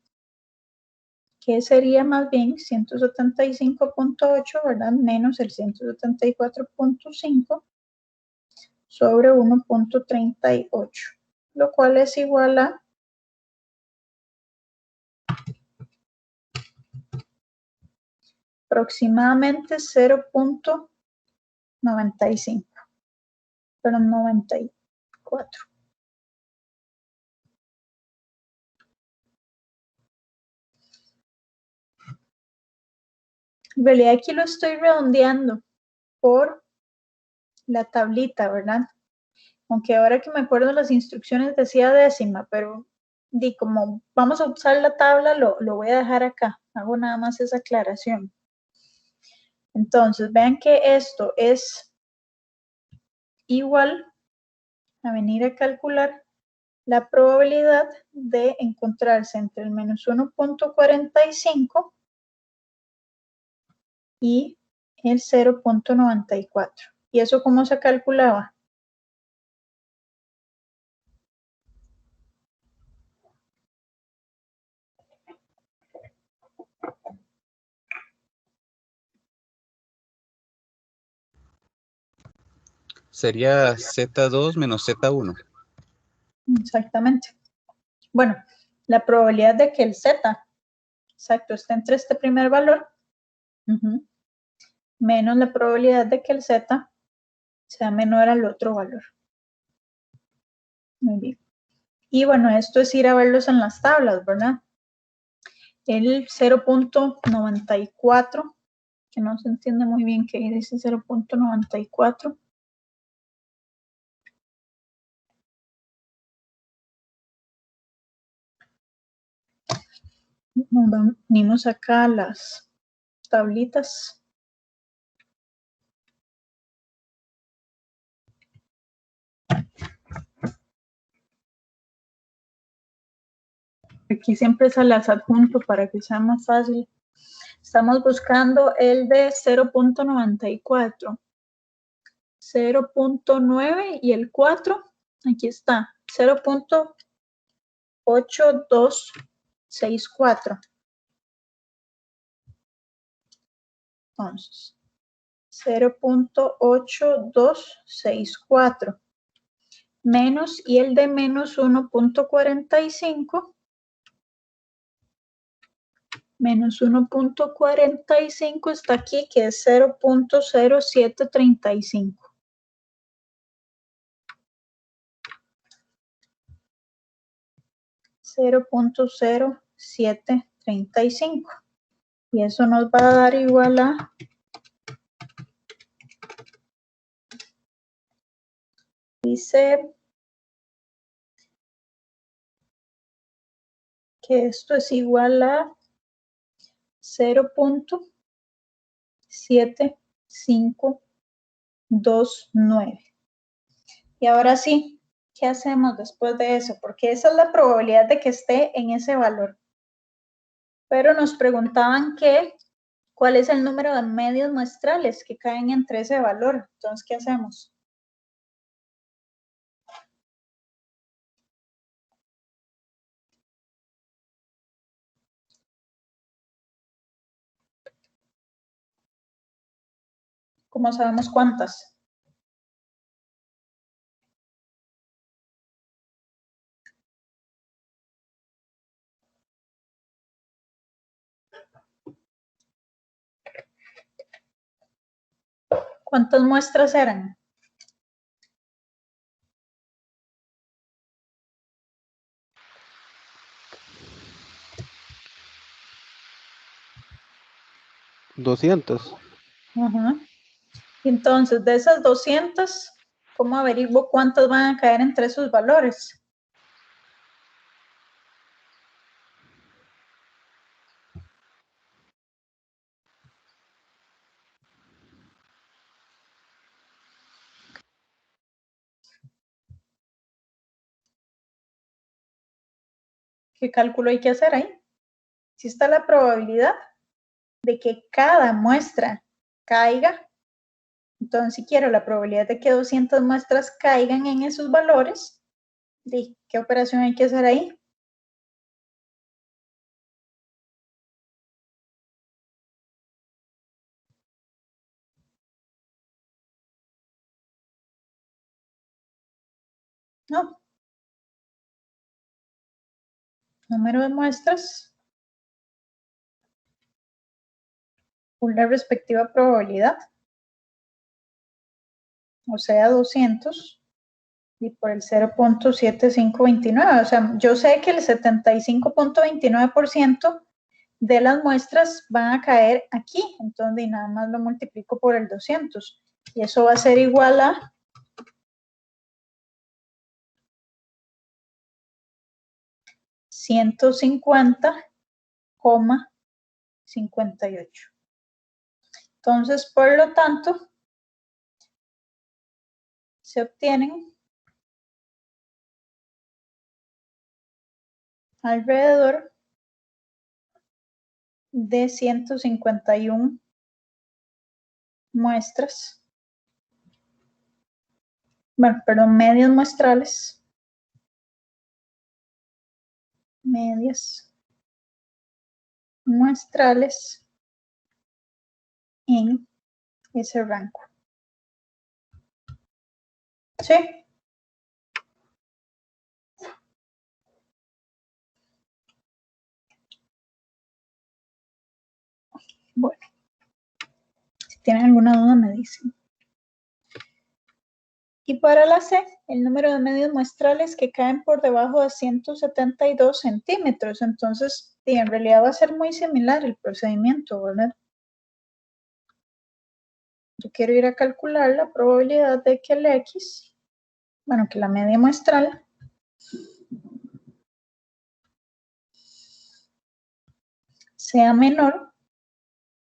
que sería más bien 175.8, ¿verdad? Menos el 174.5 sobre 1.38, lo cual es igual a aproximadamente 0.95, pero 94. En realidad aquí lo estoy redondeando por la tablita, ¿verdad? Aunque ahora que me acuerdo las instrucciones decía décima, pero como vamos a usar la tabla, lo voy a dejar acá. Hago nada más esa aclaración. Entonces, vean que esto es igual a venir a calcular la probabilidad de encontrarse entre el menos 1.45 y el 0.94. ¿Y eso cómo se calculaba? Sería Z2 menos Z1. Exactamente. Bueno, la probabilidad de que el Z, exacto, esté entre este primer valor, menos la probabilidad de que el Z sea menor al otro valor. Muy bien. Y bueno, esto es ir a verlos en las tablas, ¿verdad? El 0.94, que no se entiende muy bien qué dice 0.94. Venimos acá a las tablitas. Aquí siempre se las adjunto para que sea más fácil. Estamos buscando el de 0.94. 0.9 y el 4, aquí está, 0.8264. Entonces, 0.8264 menos, y el de menos 1.45, menos 1.45 está aquí, que es 0.0735. $0.0735. Y eso nos va a dar igual a dice que esto es igual a 0.7529. Y ahora sí, ¿qué hacemos después de eso? Porque esa es la probabilidad de que esté en ese valor. Pero nos preguntaban cuál es el número de medios muestrales que caen entre ese valor. Entonces, ¿qué hacemos? ¿Cómo sabemos cuántas? ¿Cuántas muestras eran? ¿200? Ajá. Entonces, de esas 200, ¿cómo averiguo cuántas van a caer entre esos valores? ¿Qué cálculo hay que hacer ahí? Si está la probabilidad de que cada muestra caiga, entonces si quiero la probabilidad de que 200 muestras caigan en esos valores, ¿qué operación hay que hacer ahí? No. Número de muestras por la respectiva probabilidad. O sea, 200 y por el 0.7529. O sea, yo sé que el 75.29% de las muestras van a caer aquí. Entonces, nada más lo multiplico por el 200. Y eso va a ser igual a 150,58. Entonces, por lo tanto, se obtienen alrededor de 151 muestras, bueno, perdón, medias muestrales, medias muestrales en ese rango. ¿Sí? Bueno, si tienen alguna duda me dicen. Y para la C, el número de medios muestrales que caen por debajo de 172 centímetros. Entonces, en realidad va a ser muy similar el procedimiento, ¿verdad? Yo quiero ir a calcular la probabilidad de que el X, bueno, que la media muestral sea menor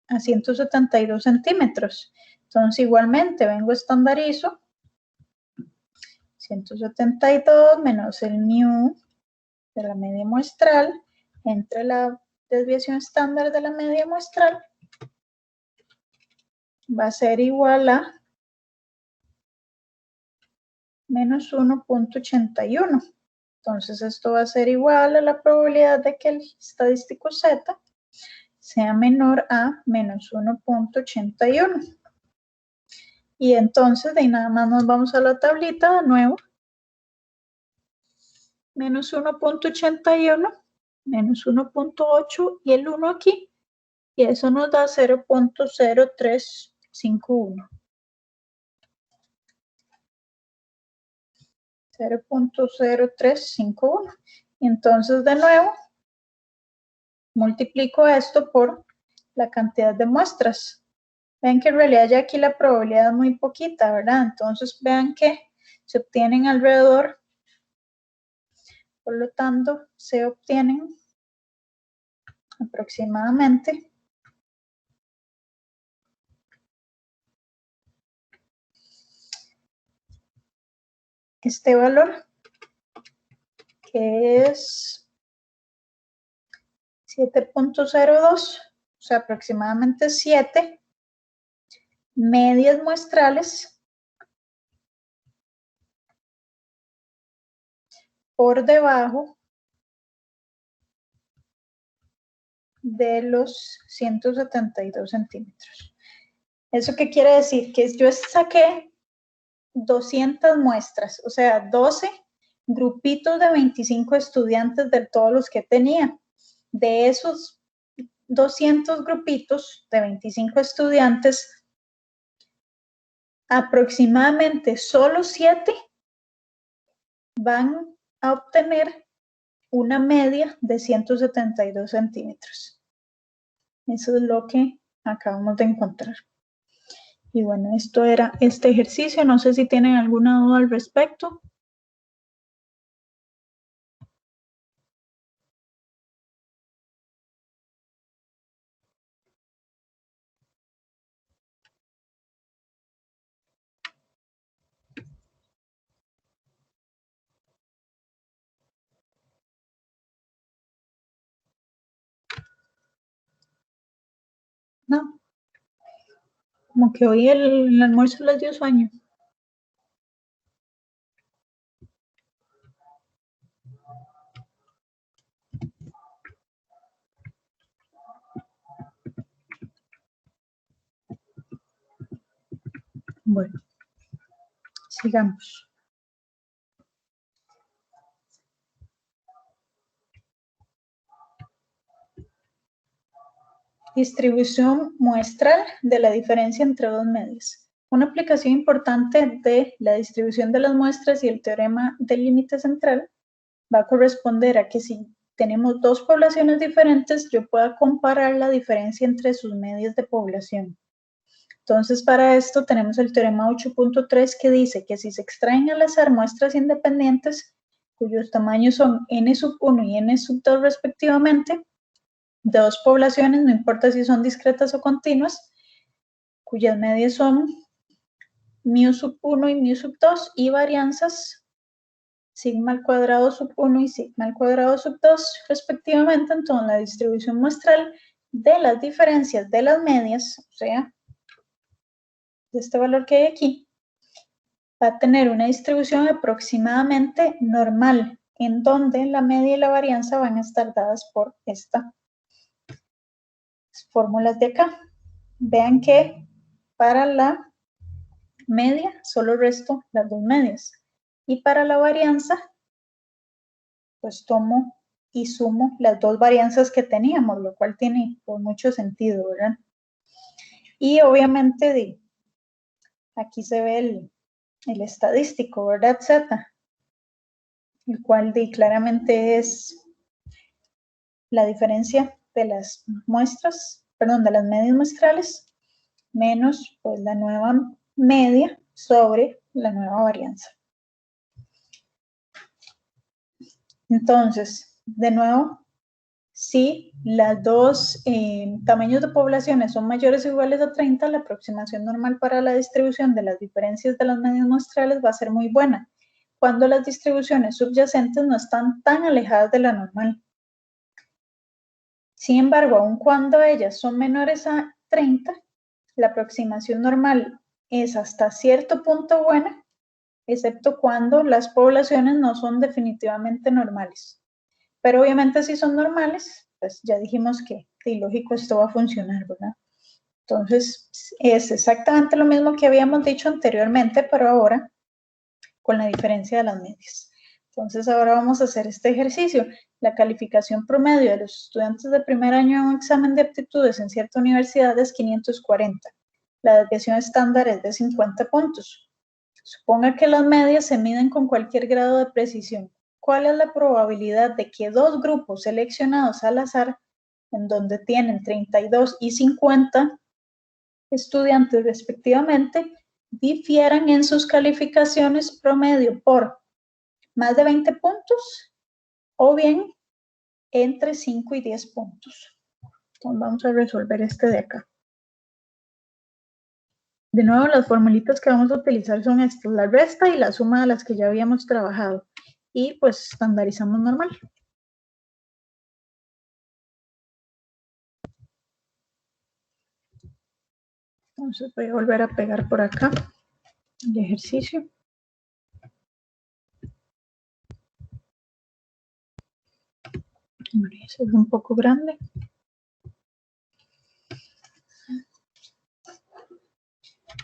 a 172 centímetros. Entonces, igualmente, vengo estandarizo 172 menos el mu de la media muestral entre la desviación estándar de la media muestral va a ser igual a menos 1.81. Entonces, esto va a ser igual a la probabilidad de que el estadístico Z sea menor a menos 1.81. Y entonces, de ahí nada más nos vamos a la tablita de nuevo. Menos 1.81, menos 1.8 y el 1 aquí. Y eso nos da 0.0351. 0.0351. Y entonces, de nuevo, multiplico esto por la cantidad de muestras. Vean que en realidad ya aquí la probabilidad es muy poquita, ¿verdad? Entonces, vean que se obtienen alrededor, por lo tanto, se obtienen aproximadamente este valor, que es 7.02, o sea, aproximadamente 7 medias muestrales por debajo de los 172 centímetros. ¿Eso qué quiere decir? Que yo saqué 200 muestras, o sea, 12 grupitos de 25 estudiantes de todos los que tenía. De esos 200 grupitos de 25 estudiantes, aproximadamente solo 7 van a obtener una media de 172 centímetros. Eso es lo que acabamos de encontrar. Y bueno, esto era este ejercicio. No sé si tienen alguna duda al respecto. No. Como que hoy el almuerzo les dio sueño. Bueno, sigamos. Distribución muestral de la diferencia entre dos medias. Una aplicación importante de la distribución de las muestras y el teorema del límite central va a corresponder a que si tenemos dos poblaciones diferentes, yo pueda comparar la diferencia entre sus medias de población. Entonces, para esto tenemos el teorema 8.3 que dice que si se extraen al azar muestras independientes, cuyos tamaños son n⁻₁ y n⁻², respectivamente, de dos poblaciones, no importa si son discretas o continuas, cuyas medias son μ⁻₁ y μ⁻², y varianzas sigma al cuadrado sub 1 y sigma al cuadrado sub 2, respectivamente. Entonces, la distribución muestral de las diferencias de las medias, o sea, de este valor que hay aquí, va a tener una distribución aproximadamente normal, en donde la media y la varianza van a estar dadas por estas fórmulas de acá. Vean que para la media solo resto las dos medias, y para la varianza pues tomo y sumo las dos varianzas que teníamos, lo cual tiene pues mucho sentido, ¿verdad? Y obviamente aquí se ve el estadístico, ¿verdad? Z, el cual claramente es la diferencia de las muestras, perdón, de las medias muestrales menos pues la nueva media sobre la nueva varianza. Entonces, de nuevo, si las dos tamaños de poblaciones son mayores o iguales a 30, la aproximación normal para la distribución de las diferencias de las medias muestrales va a ser muy buena, cuando las distribuciones subyacentes no están tan alejadas de la normal. Sin embargo, aun cuando ellas son menores a 30, la aproximación normal es hasta cierto punto buena, excepto cuando las poblaciones no son definitivamente normales. Pero obviamente si son normales, pues ya dijimos que lógico esto va a funcionar, ¿verdad? Entonces es exactamente lo mismo que habíamos dicho anteriormente, pero ahora con la diferencia de las medias. Entonces ahora vamos a hacer este ejercicio. La calificación promedio de los estudiantes de primer año en un examen de aptitudes en cierta universidad es 540. La desviación estándar es de 50 puntos. Suponga que las medias se miden con cualquier grado de precisión. ¿Cuál es la probabilidad de que dos grupos seleccionados al azar, en donde tienen 32 y 50 estudiantes respectivamente, difieran en sus calificaciones promedio por más de 20 puntos o bien entre 5 y 10 puntos? Entonces vamos a resolver este de acá. De nuevo, las formulitas que vamos a utilizar son estas, la resta y la suma de las que ya habíamos trabajado. Y pues estandarizamos normal. Entonces voy a volver a pegar por acá el ejercicio. Bueno, ese es un poco grande.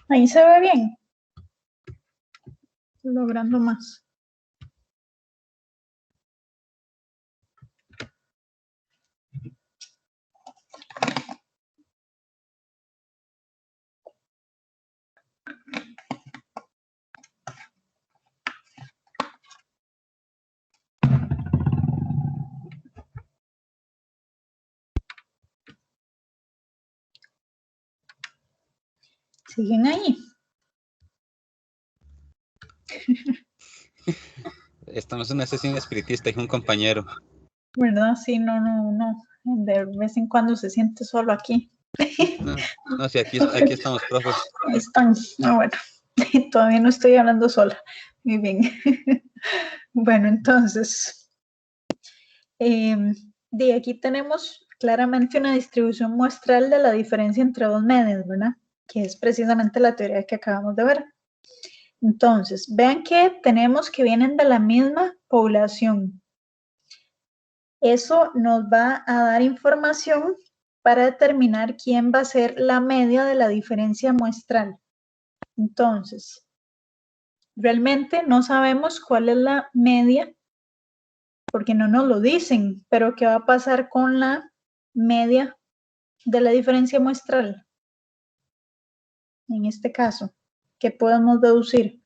Ahí se ve bien. Logrando más. ¿Siguen ahí? Estamos en una sesión espiritista y un compañero. ¿Verdad? Sí, no. De vez en cuando se siente solo aquí. No, sí, aquí estamos, profe. Ahí están. Bueno, todavía no estoy hablando sola. Muy bien. Bueno, entonces, de aquí tenemos claramente una distribución muestral de la diferencia entre dos medias, ¿verdad? Que es precisamente la teoría que acabamos de ver. Entonces, vean que tenemos que vienen de la misma población. Eso nos va a dar información para determinar quién va a ser la media de la diferencia muestral. Entonces, realmente no sabemos cuál es la media, porque no nos lo dicen, pero ¿qué va a pasar con la media de la diferencia muestral? En este caso, ¿qué podemos deducir?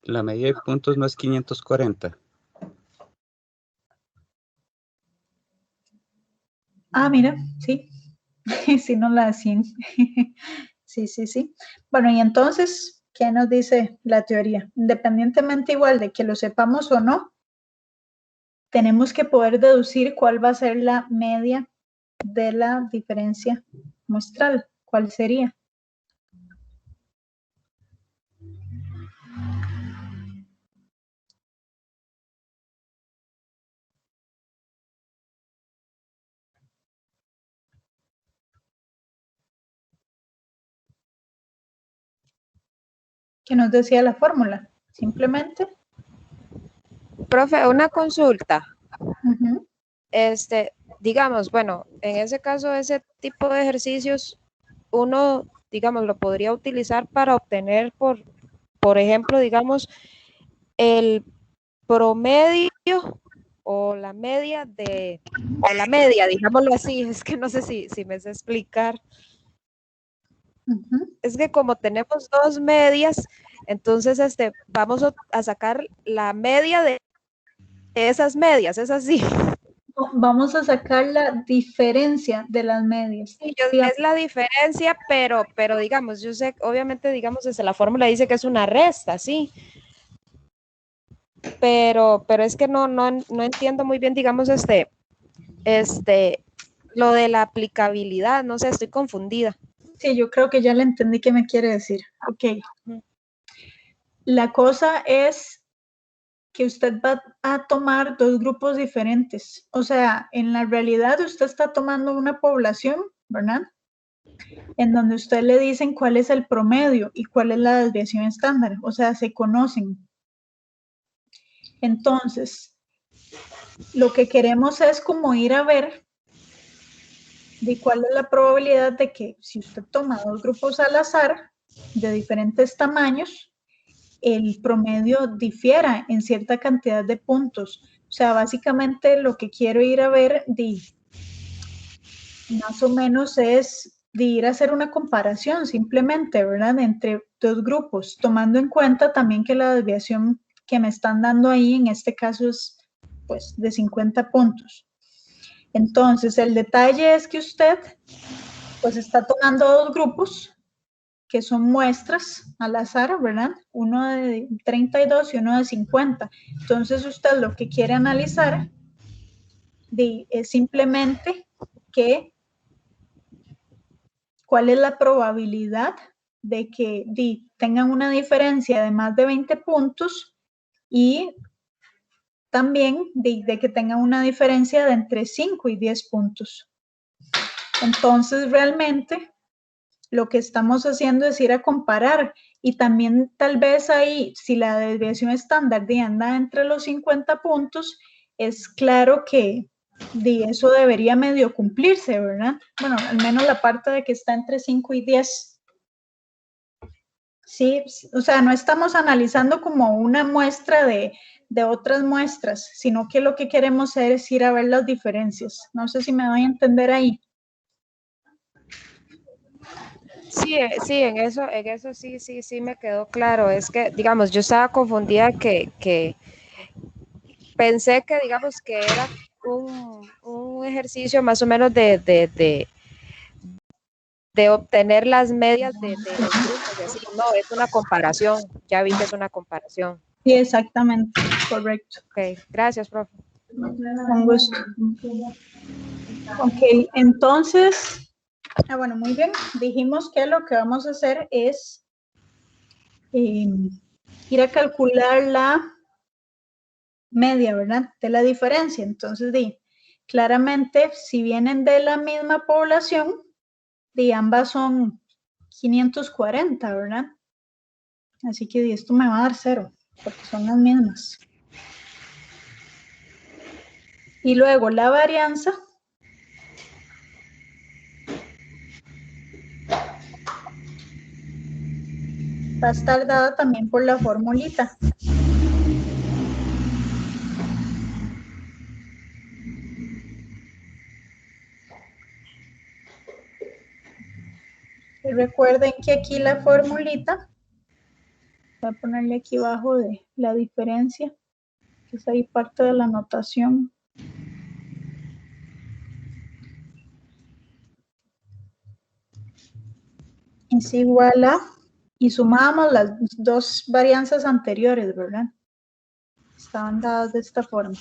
La medida de puntos no es 540. Ah, mira, sí. Sí, no la 100. Sí. Bueno, y entonces, ¿qué nos dice la teoría? Independientemente igual de que lo sepamos o no, tenemos que poder deducir cuál va a ser la media de la diferencia muestral. ¿Cuál sería? ¿Qué nos decía la fórmula? Simplemente. Profe, una consulta. Uh-huh. Digamos, bueno, en ese caso, ese tipo de ejercicios, uno, digamos, lo podría utilizar para obtener, por ejemplo, digamos, el promedio o la media o la media, digámoslo así, es que no sé si me sé explicar. Uh-huh. Es que como tenemos dos medias, entonces vamos a sacar la media de esas medias, es así. Vamos a sacar la diferencia de las medias. Sí, es la diferencia, pero digamos, yo sé, obviamente, digamos, desde la fórmula dice que es una resta, sí. Pero es que no entiendo muy bien, digamos, lo de la aplicabilidad, no sé, estoy confundida. Sí, yo creo que ya le entendí qué me quiere decir. Ok. La cosa es que usted va a tomar dos grupos diferentes. O sea, en la realidad usted está tomando una población, ¿verdad? En donde usted le dicen cuál es el promedio y cuál es la desviación estándar. O sea, se conocen. Entonces, lo que queremos es como ir a ver de cuál es la probabilidad de que si usted toma dos grupos al azar de diferentes tamaños, el promedio difiera en cierta cantidad de puntos. O sea, básicamente lo que quiero ir a ver más o menos es de ir a hacer una comparación simplemente, ¿verdad? Entre dos grupos, tomando en cuenta también que la desviación que me están dando ahí, en este caso es pues, de 50 puntos. Entonces, el detalle es que usted, pues, está tomando dos grupos, que son muestras al azar, ¿verdad? Uno de 32 y uno de 50. Entonces, usted lo que quiere analizar es simplemente cuál es la probabilidad de que tengan una diferencia de más de 20 puntos y también de que tengan una diferencia de entre 5 y 10 puntos. Entonces, realmente, lo que estamos haciendo es ir a comparar y también tal vez ahí, si la desviación estándar anda entre los 50 puntos, es claro que eso debería medio cumplirse, ¿verdad? Bueno, al menos la parte de que está entre 5 y 10. Sí, o sea, no estamos analizando como una muestra de otras muestras, sino que lo que queremos hacer es ir a ver las diferencias. No sé si me doy a entender ahí. Sí, en eso sí me quedó claro. Es que, digamos, yo estaba confundida que pensé que, digamos, que era un ejercicio más o menos de obtener las medias de los grupos y así. No, es una comparación. Ya vi que es una comparación. Sí, exactamente, correcto. Ok, gracias, profe. Con gusto. Ok, entonces, bueno, muy bien. Dijimos que lo que vamos a hacer es ir a calcular la media, ¿verdad? De la diferencia. Entonces, claramente, si vienen de la misma población, ambas son 540, ¿verdad? Así que esto me va a dar 0, porque son las mismas. Y luego la varianza va a estar dada también por la formulita. Y recuerden que aquí la formulita, voy a ponerle aquí abajo de la diferencia, que es ahí parte de la notación. Es igual a, y sumamos las dos varianzas anteriores, ¿verdad? Estaban dadas de esta forma.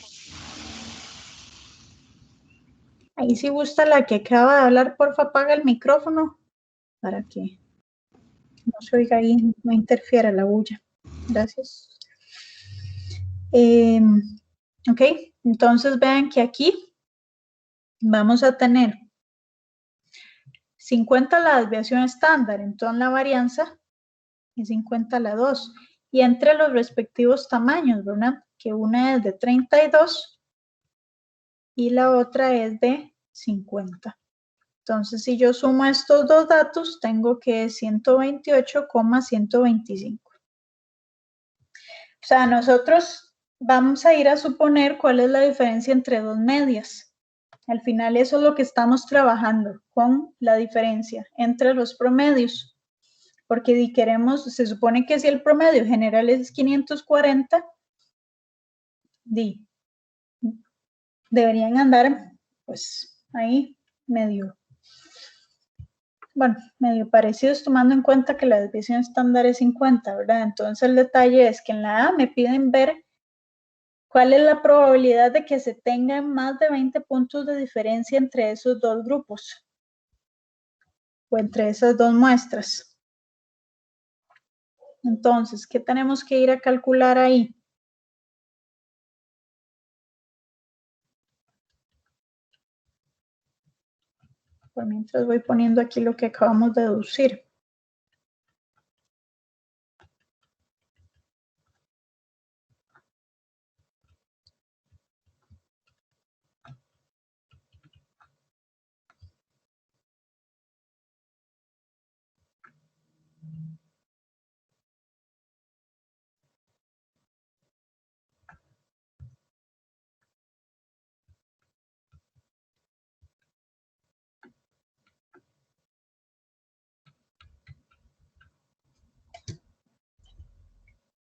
Ahí si gusta la que acaba de hablar, porfa, apaga el micrófono para que no se oiga ahí, no interfiera la bulla. Gracias. Ok, entonces vean que aquí vamos a tener 50 la desviación estándar, entonces la varianza es 50 a la 2. Y entre los respectivos tamaños, ¿verdad? Que una es de 32 y la otra es de 50. Entonces, si yo sumo estos dos datos, tengo que 128,125. O sea, nosotros vamos a ir a suponer cuál es la diferencia entre dos medias. Al final eso es lo que estamos trabajando con la diferencia entre los promedios. Porque se supone que si el promedio general es 540, deberían andar pues ahí medio parecidos, tomando en cuenta que la desviación estándar es 50, ¿verdad? Entonces el detalle es que en la A me piden ver cuál es la probabilidad de que se tengan más de 20 puntos de diferencia entre esos dos grupos o entre esas dos muestras. Entonces, ¿qué tenemos que ir a calcular ahí? Por mientras voy poniendo aquí lo que acabamos de deducir.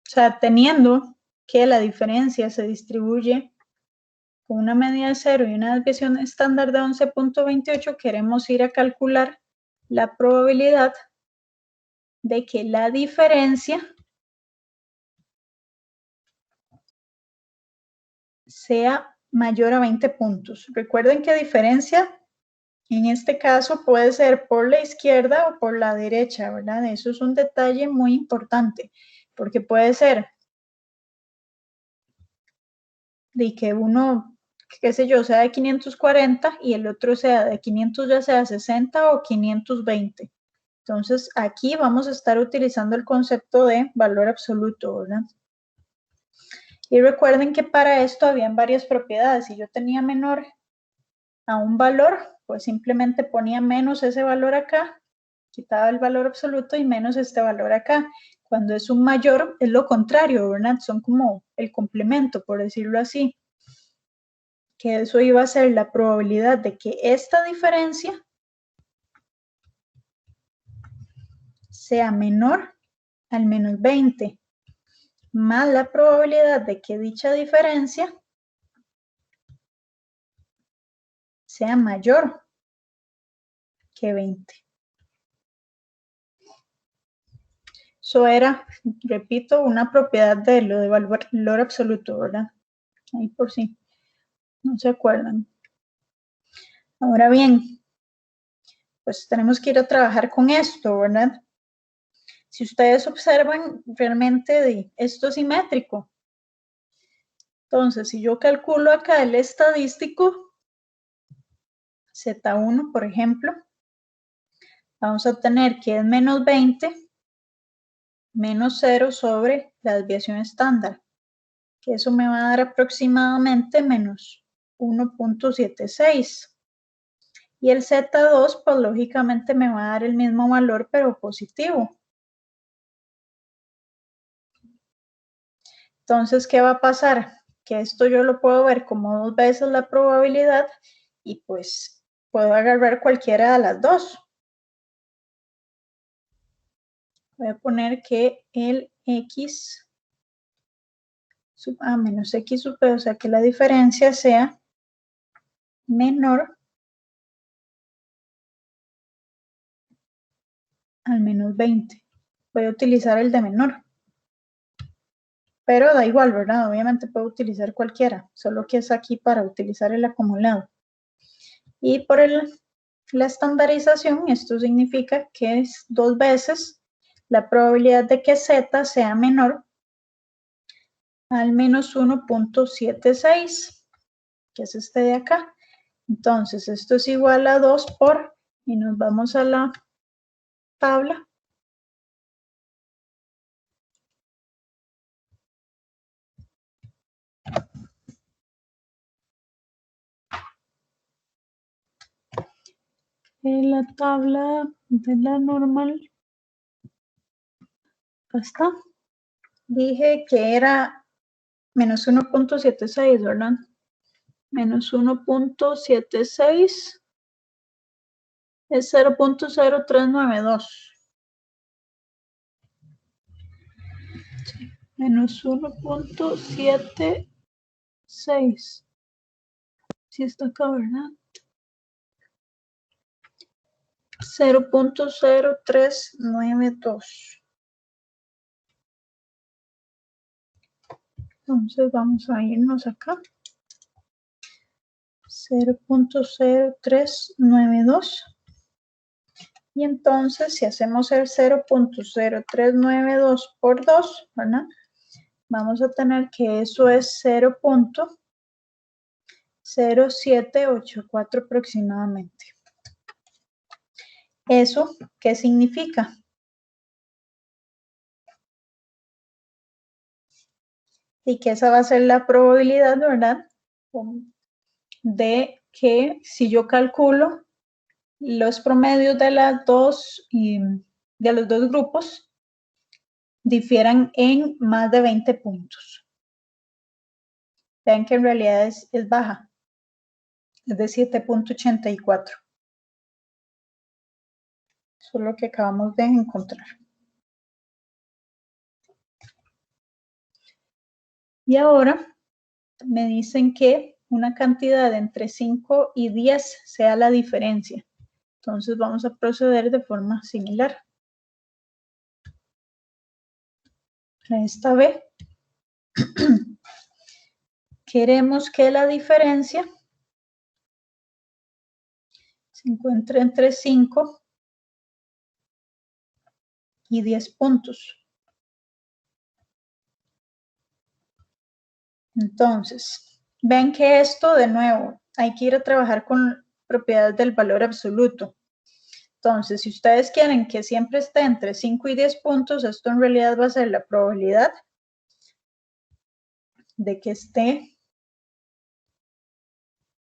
O sea, teniendo que la diferencia se distribuye con una media de 0 y una desviación estándar de 11.28, queremos ir a calcular la probabilidad de que la diferencia sea mayor a 20 puntos. Recuerden que diferencia en este caso puede ser por la izquierda o por la derecha, ¿verdad? Eso es un detalle muy importante, porque puede ser de que uno, qué sé yo, sea de 540 y el otro sea de 500, ya sea 60 o 520. Entonces, aquí vamos a estar utilizando el concepto de valor absoluto, ¿verdad? Y recuerden que para esto habían varias propiedades. Si yo tenía menor a un valor, pues simplemente ponía menos ese valor acá, quitaba el valor absoluto y menos este valor acá. Cuando es un mayor, es lo contrario, ¿verdad? Son como el complemento, por decirlo así. Que eso iba a ser la probabilidad de que esta diferencia sea menor al menos 20, más la probabilidad de que dicha diferencia sea mayor que 20. Eso era, repito, una propiedad de lo de valor absoluto, ¿verdad? Ahí por si no se acuerdan. Ahora bien, pues tenemos que ir a trabajar con esto, ¿verdad? Si ustedes observan, realmente esto es simétrico. Entonces, si yo calculo acá el estadístico, Z1, por ejemplo, vamos a tener que es menos 20 menos 0 sobre la desviación estándar, que eso me va a dar aproximadamente menos 1.76. Y el Z2, pues lógicamente me va a dar el mismo valor, pero positivo. Entonces, ¿qué va a pasar? Que esto yo lo puedo ver como 2 veces la probabilidad y pues puedo agarrar cualquiera de las dos. Voy a poner que el X sub A menos X sub B, o sea que la diferencia sea menor al menos 20. Voy a utilizar el de menor. Pero da igual, ¿verdad? Obviamente puedo utilizar cualquiera, solo que es aquí para utilizar el acumulado. Y por la estandarización, esto significa que es 2 veces la probabilidad de que Z sea menor al menos 1.76, que es este de acá. Entonces, esto es igual a 2 por, y nos vamos a la tabla. En la tabla de la normal, acá está. Dije que era menos 1.76, ¿verdad? Menos 1.76 es 0.0392. Sí, menos 1.76. Sí está acá, ¿verdad? 0.0392. Entonces vamos a irnos acá. 0.0392. Y entonces si hacemos el 0.0392 por 2, ¿verdad? Vamos a tener que eso es 0.0784 aproximadamente. ¿Eso qué significa? Y que esa va a ser la probabilidad, ¿verdad? De que si yo calculo los promedios de los dos grupos difieran en más de 20 puntos. Vean que en realidad es baja, es de 7.84. Eso es lo que acabamos de encontrar. Y ahora me dicen que una cantidad entre 5 y 10 sea la diferencia. Entonces vamos a proceder de forma similar. A esta B. Queremos que la diferencia se encuentre entre 5 y 10 puntos. Entonces, ven que esto de nuevo hay que ir a trabajar con propiedades del valor absoluto. Entonces, si ustedes quieren que siempre esté entre 5 y 10 puntos, esto en realidad va a ser la probabilidad de que esté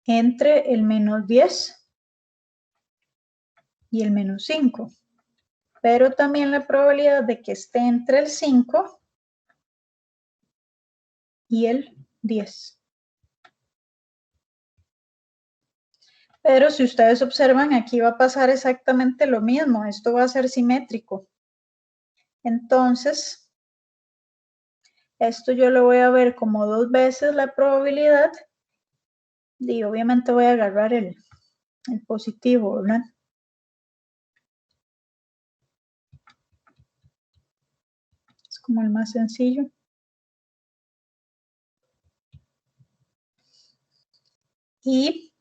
entre el menos 10 y el menos 5. Pero también la probabilidad de que esté entre el 5 y el 10. Pero si ustedes observan, aquí va a pasar exactamente lo mismo. Esto va a ser simétrico. Entonces, esto yo lo voy a ver como 2 veces la probabilidad. Y obviamente voy a agarrar el positivo, ¿verdad? Es como el más sencillo. Y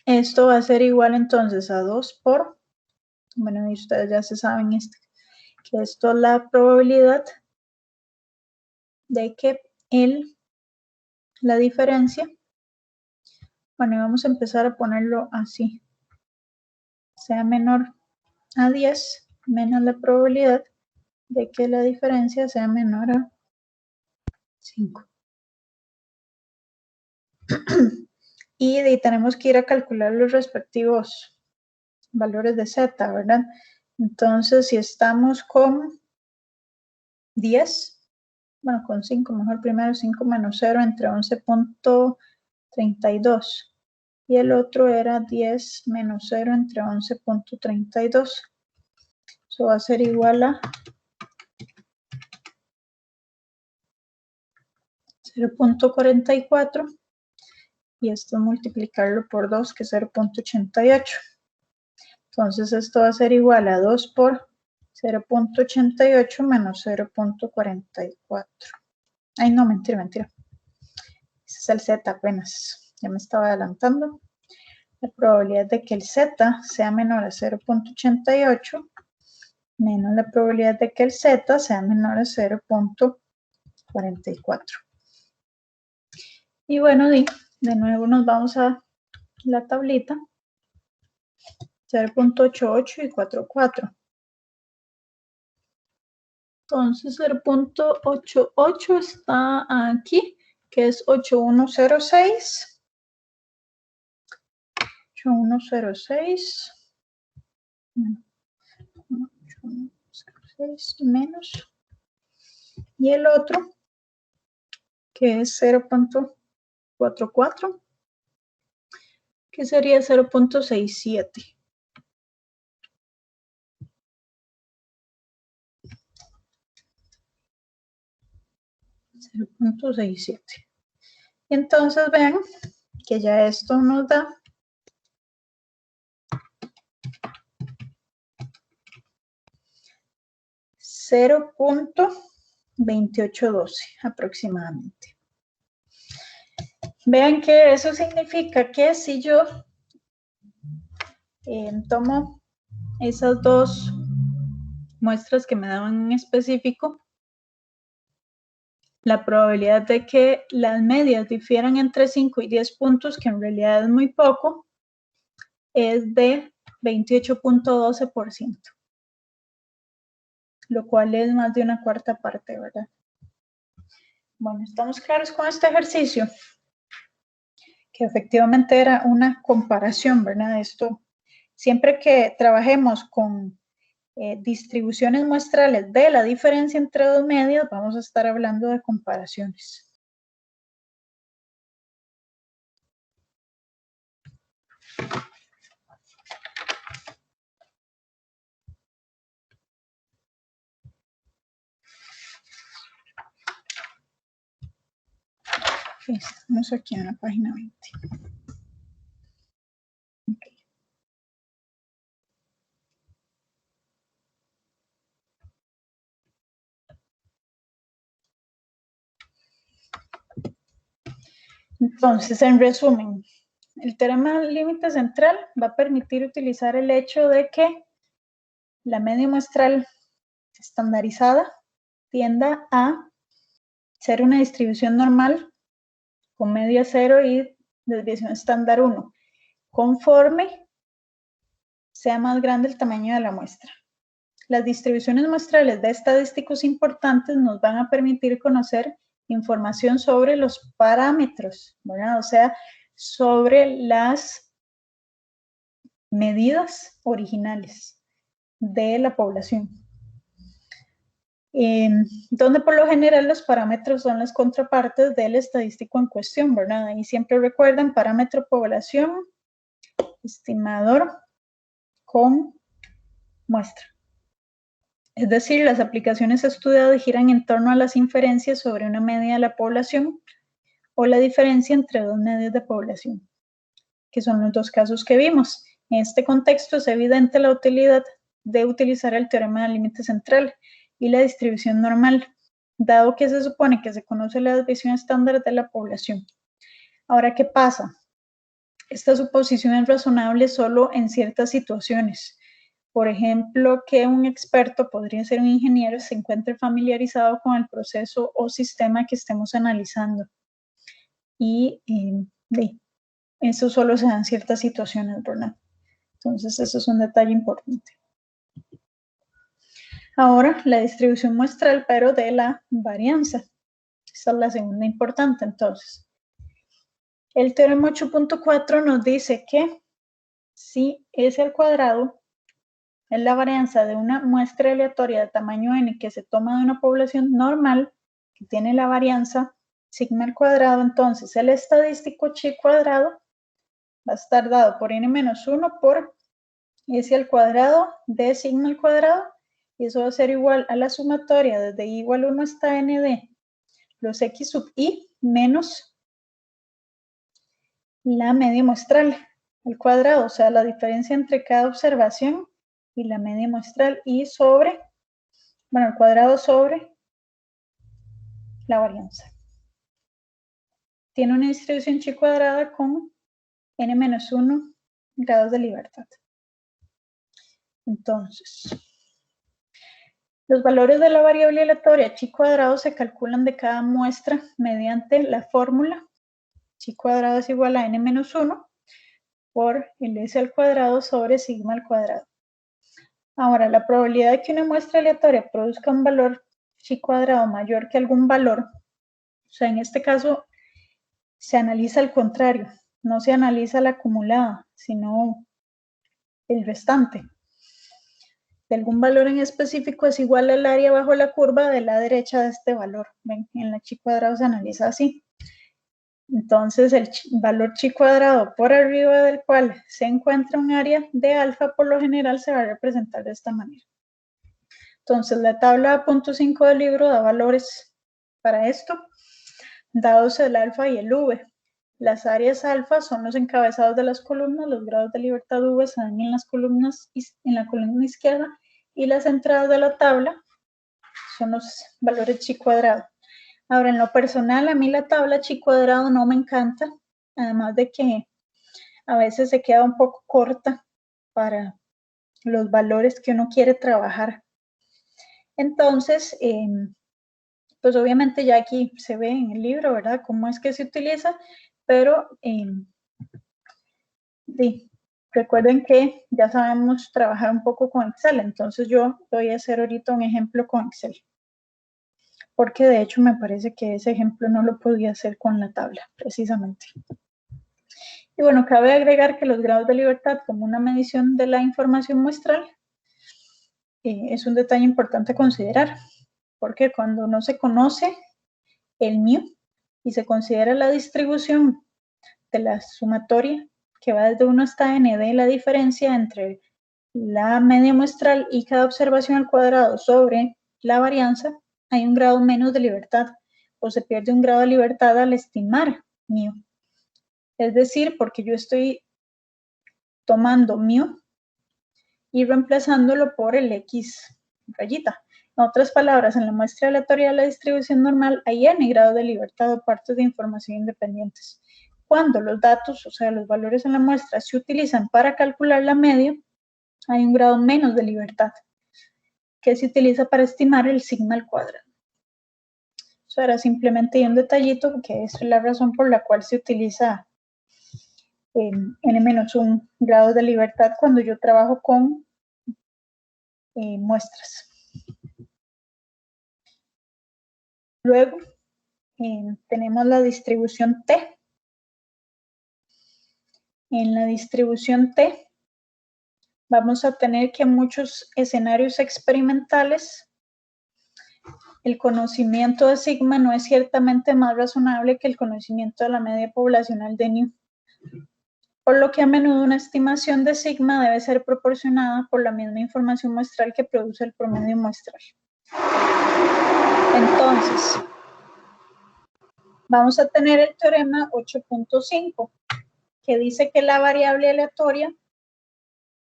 esto va a ser igual entonces a 2 por, bueno, y ustedes ya se saben que esto es la probabilidad de que la diferencia, bueno, vamos a empezar a ponerlo así, sea menor a 10 menos la probabilidad de que la diferencia sea menor a 5. Y tenemos que ir a calcular los respectivos valores de z, ¿verdad? Entonces, si estamos con 10, bueno, con 5, mejor primero 5 menos 0 entre 11.32. Y el otro era 10 menos 0 entre 11.32. Eso va a ser igual a 0.44. Y esto multiplicarlo por 2, que es 0.88. Entonces esto va a ser igual a 2 por 0.88 menos 0.44. Ay, no, mentira. Ese es el z apenas. Ya me estaba adelantando. La probabilidad de que el z sea menor a 0.88 menos la probabilidad de que el z sea menor a 0.44. Y bueno, de nuevo nos vamos a la tablita. 0.88 y 44. Entonces 0.88 está aquí, que es 8106. 8106. 8106 menos. Y el otro, que es 0.44, que sería 0.67. 0.67. Entonces ven que ya esto nos da 0.2812 aproximadamente. Vean que eso significa que si yo tomo esas dos muestras que me daban en específico, la probabilidad de que las medias difieran entre 5 y 10 puntos, que en realidad es muy poco, es de 28.12%, lo cual es más de una cuarta parte, ¿verdad? Bueno, ¿estamos claros con este ejercicio? Que efectivamente era una comparación, ¿verdad? Esto, siempre que trabajemos con distribuciones muestrales de la diferencia entre dos medias, vamos a estar hablando de comparaciones. Ok, estamos aquí en la página 20. Okay. Entonces, en resumen, el teorema del límite central va a permitir utilizar el hecho de que la media muestral estandarizada tienda a ser una distribución normal con media 0 y desviación estándar 1, conforme sea más grande el tamaño de la muestra. Las distribuciones muestrales de estadísticos importantes nos van a permitir conocer información sobre los parámetros, ¿verdad? O sea, sobre las medidas originales de la población. Donde por lo general los parámetros son las contrapartes del estadístico en cuestión, ¿verdad? Ahí siempre recuerden parámetro población, estimador con muestra. Es decir, las aplicaciones estudiadas giran en torno a las inferencias sobre una media de la población o la diferencia entre dos medias de población, que son los dos casos que vimos. En este contexto es evidente la utilidad de utilizar el teorema del límite central y la distribución normal, dado que se supone que se conoce la desviación estándar de la población. Ahora, ¿qué pasa? Esta suposición es razonable solo en ciertas situaciones. Por ejemplo, que un experto, podría ser un ingeniero, se encuentre familiarizado con el proceso o sistema que estemos analizando. Y eso solo se da en ciertas situaciones, ¿verdad? Entonces, eso es un detalle importante. Ahora, la distribución muestral, pero de la varianza. Esta es la segunda importante, entonces. El teorema 8.4 nos dice que si S al cuadrado es la varianza de una muestra aleatoria de tamaño n que se toma de una población normal, que tiene la varianza sigma al cuadrado, entonces el estadístico chi cuadrado va a estar dado por n-1 por S al cuadrado de sigma al cuadrado, y eso va a ser igual a la sumatoria desde i igual 1 hasta n de los x sub i menos la media muestral al cuadrado, o sea, la diferencia entre cada observación y la media muestral, y sobre, bueno, al cuadrado sobre la varianza. Tiene una distribución chi cuadrada con n-1 grados de libertad. Entonces, los valores de la variable aleatoria chi cuadrado se calculan de cada muestra mediante la fórmula chi cuadrado es igual a n-1 por el s al cuadrado sobre sigma al cuadrado. Ahora, la probabilidad de que una muestra aleatoria produzca un valor chi cuadrado mayor que algún valor, o sea, en este caso se analiza al contrario, no se analiza la acumulada, sino el restante. De algún valor en específico es igual al área bajo la curva de la derecha de este valor. ¿Ven? En la chi cuadrado se analiza así. Entonces, el valor chi cuadrado por arriba del cual se encuentra un área de alfa, por lo general se va a representar de esta manera. Entonces, la tabla 0.5 del libro da valores para esto, dados el alfa y el v. Las áreas alfa son los encabezados de las columnas, los grados de libertad v se dan en las columnas, en la columna izquierda, y las entradas de la tabla son los valores chi cuadrado. Ahora, en lo personal, a mí la tabla chi cuadrado no me encanta, además de que a veces se queda un poco corta para los valores que uno quiere trabajar. Entonces, pues obviamente ya aquí se ve en el libro, ¿verdad?, cómo es que se utiliza, pero recuerden que ya sabemos trabajar un poco con Excel, entonces yo voy a hacer ahorita un ejemplo con Excel, porque de hecho me parece que ese ejemplo no lo podía hacer con la tabla, precisamente. Y bueno, cabe agregar que los grados de libertad como una medición de la información muestral es un detalle importante a considerar, porque cuando no se conoce el μ y se considera la distribución de la sumatoria que va desde 1 hasta n de la diferencia entre la media muestral y cada observación al cuadrado sobre la varianza, hay un grado menos de libertad. o se pierde un grado de libertad al estimar mu. Es decir, porque yo estoy tomando mu y reemplazándolo por el X rayita. En otras palabras, en la muestra aleatoria de la distribución normal hay n grados de libertad o partes de información independientes. Cuando los datos, o sea, los valores en la muestra, se utilizan para calcular la media, hay un grado menos de libertad, que se utiliza para estimar el sigma al cuadrado. Eso era simplemente un detallito, porque es la razón por la cual se utiliza n-1 grados de libertad cuando yo trabajo con muestras. Luego tenemos la distribución T. En la distribución T vamos a tener que en muchos escenarios experimentales el conocimiento de sigma no es ciertamente más razonable que el conocimiento de la media poblacional de nu. Por lo que a menudo una estimación de sigma debe ser proporcionada por la misma información muestral que produce el promedio muestral. Entonces, vamos a tener el teorema 8.5, que dice que la variable aleatoria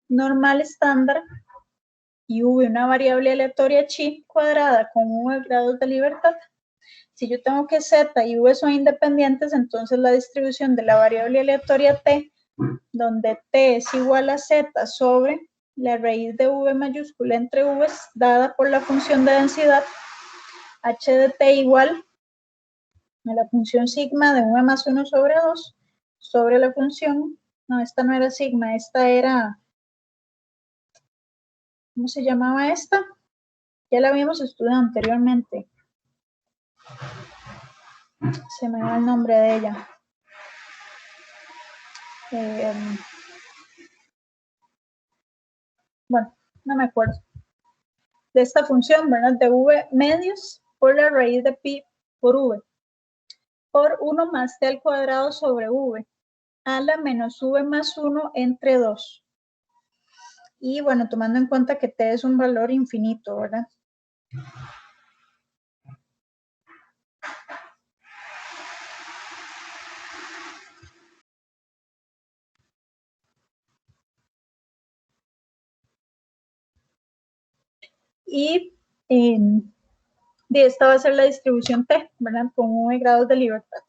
normal estándar y v, una variable aleatoria chi cuadrada con v grados de libertad. Si yo tengo que z y v son independientes, entonces la distribución de la variable aleatoria t, donde t es igual a z sobre la raíz de v mayúscula entre v, dada por la función de densidad h de t igual a la función sigma de v más 1 sobre 2 sobre la función, no, esta no era sigma, esta era, ¿cómo se llamaba esta? Ya la habíamos estudiado anteriormente. Se me va el nombre de ella. Bueno, no me acuerdo. De esta función, ¿verdad? De v medios por la raíz de pi por v. Por 1 más t al cuadrado sobre v. A la menos v más 1 entre 2. Y bueno, tomando en cuenta que t es un valor infinito, ¿verdad? Y esta va a ser la distribución t, ¿verdad? Con v grados de libertad.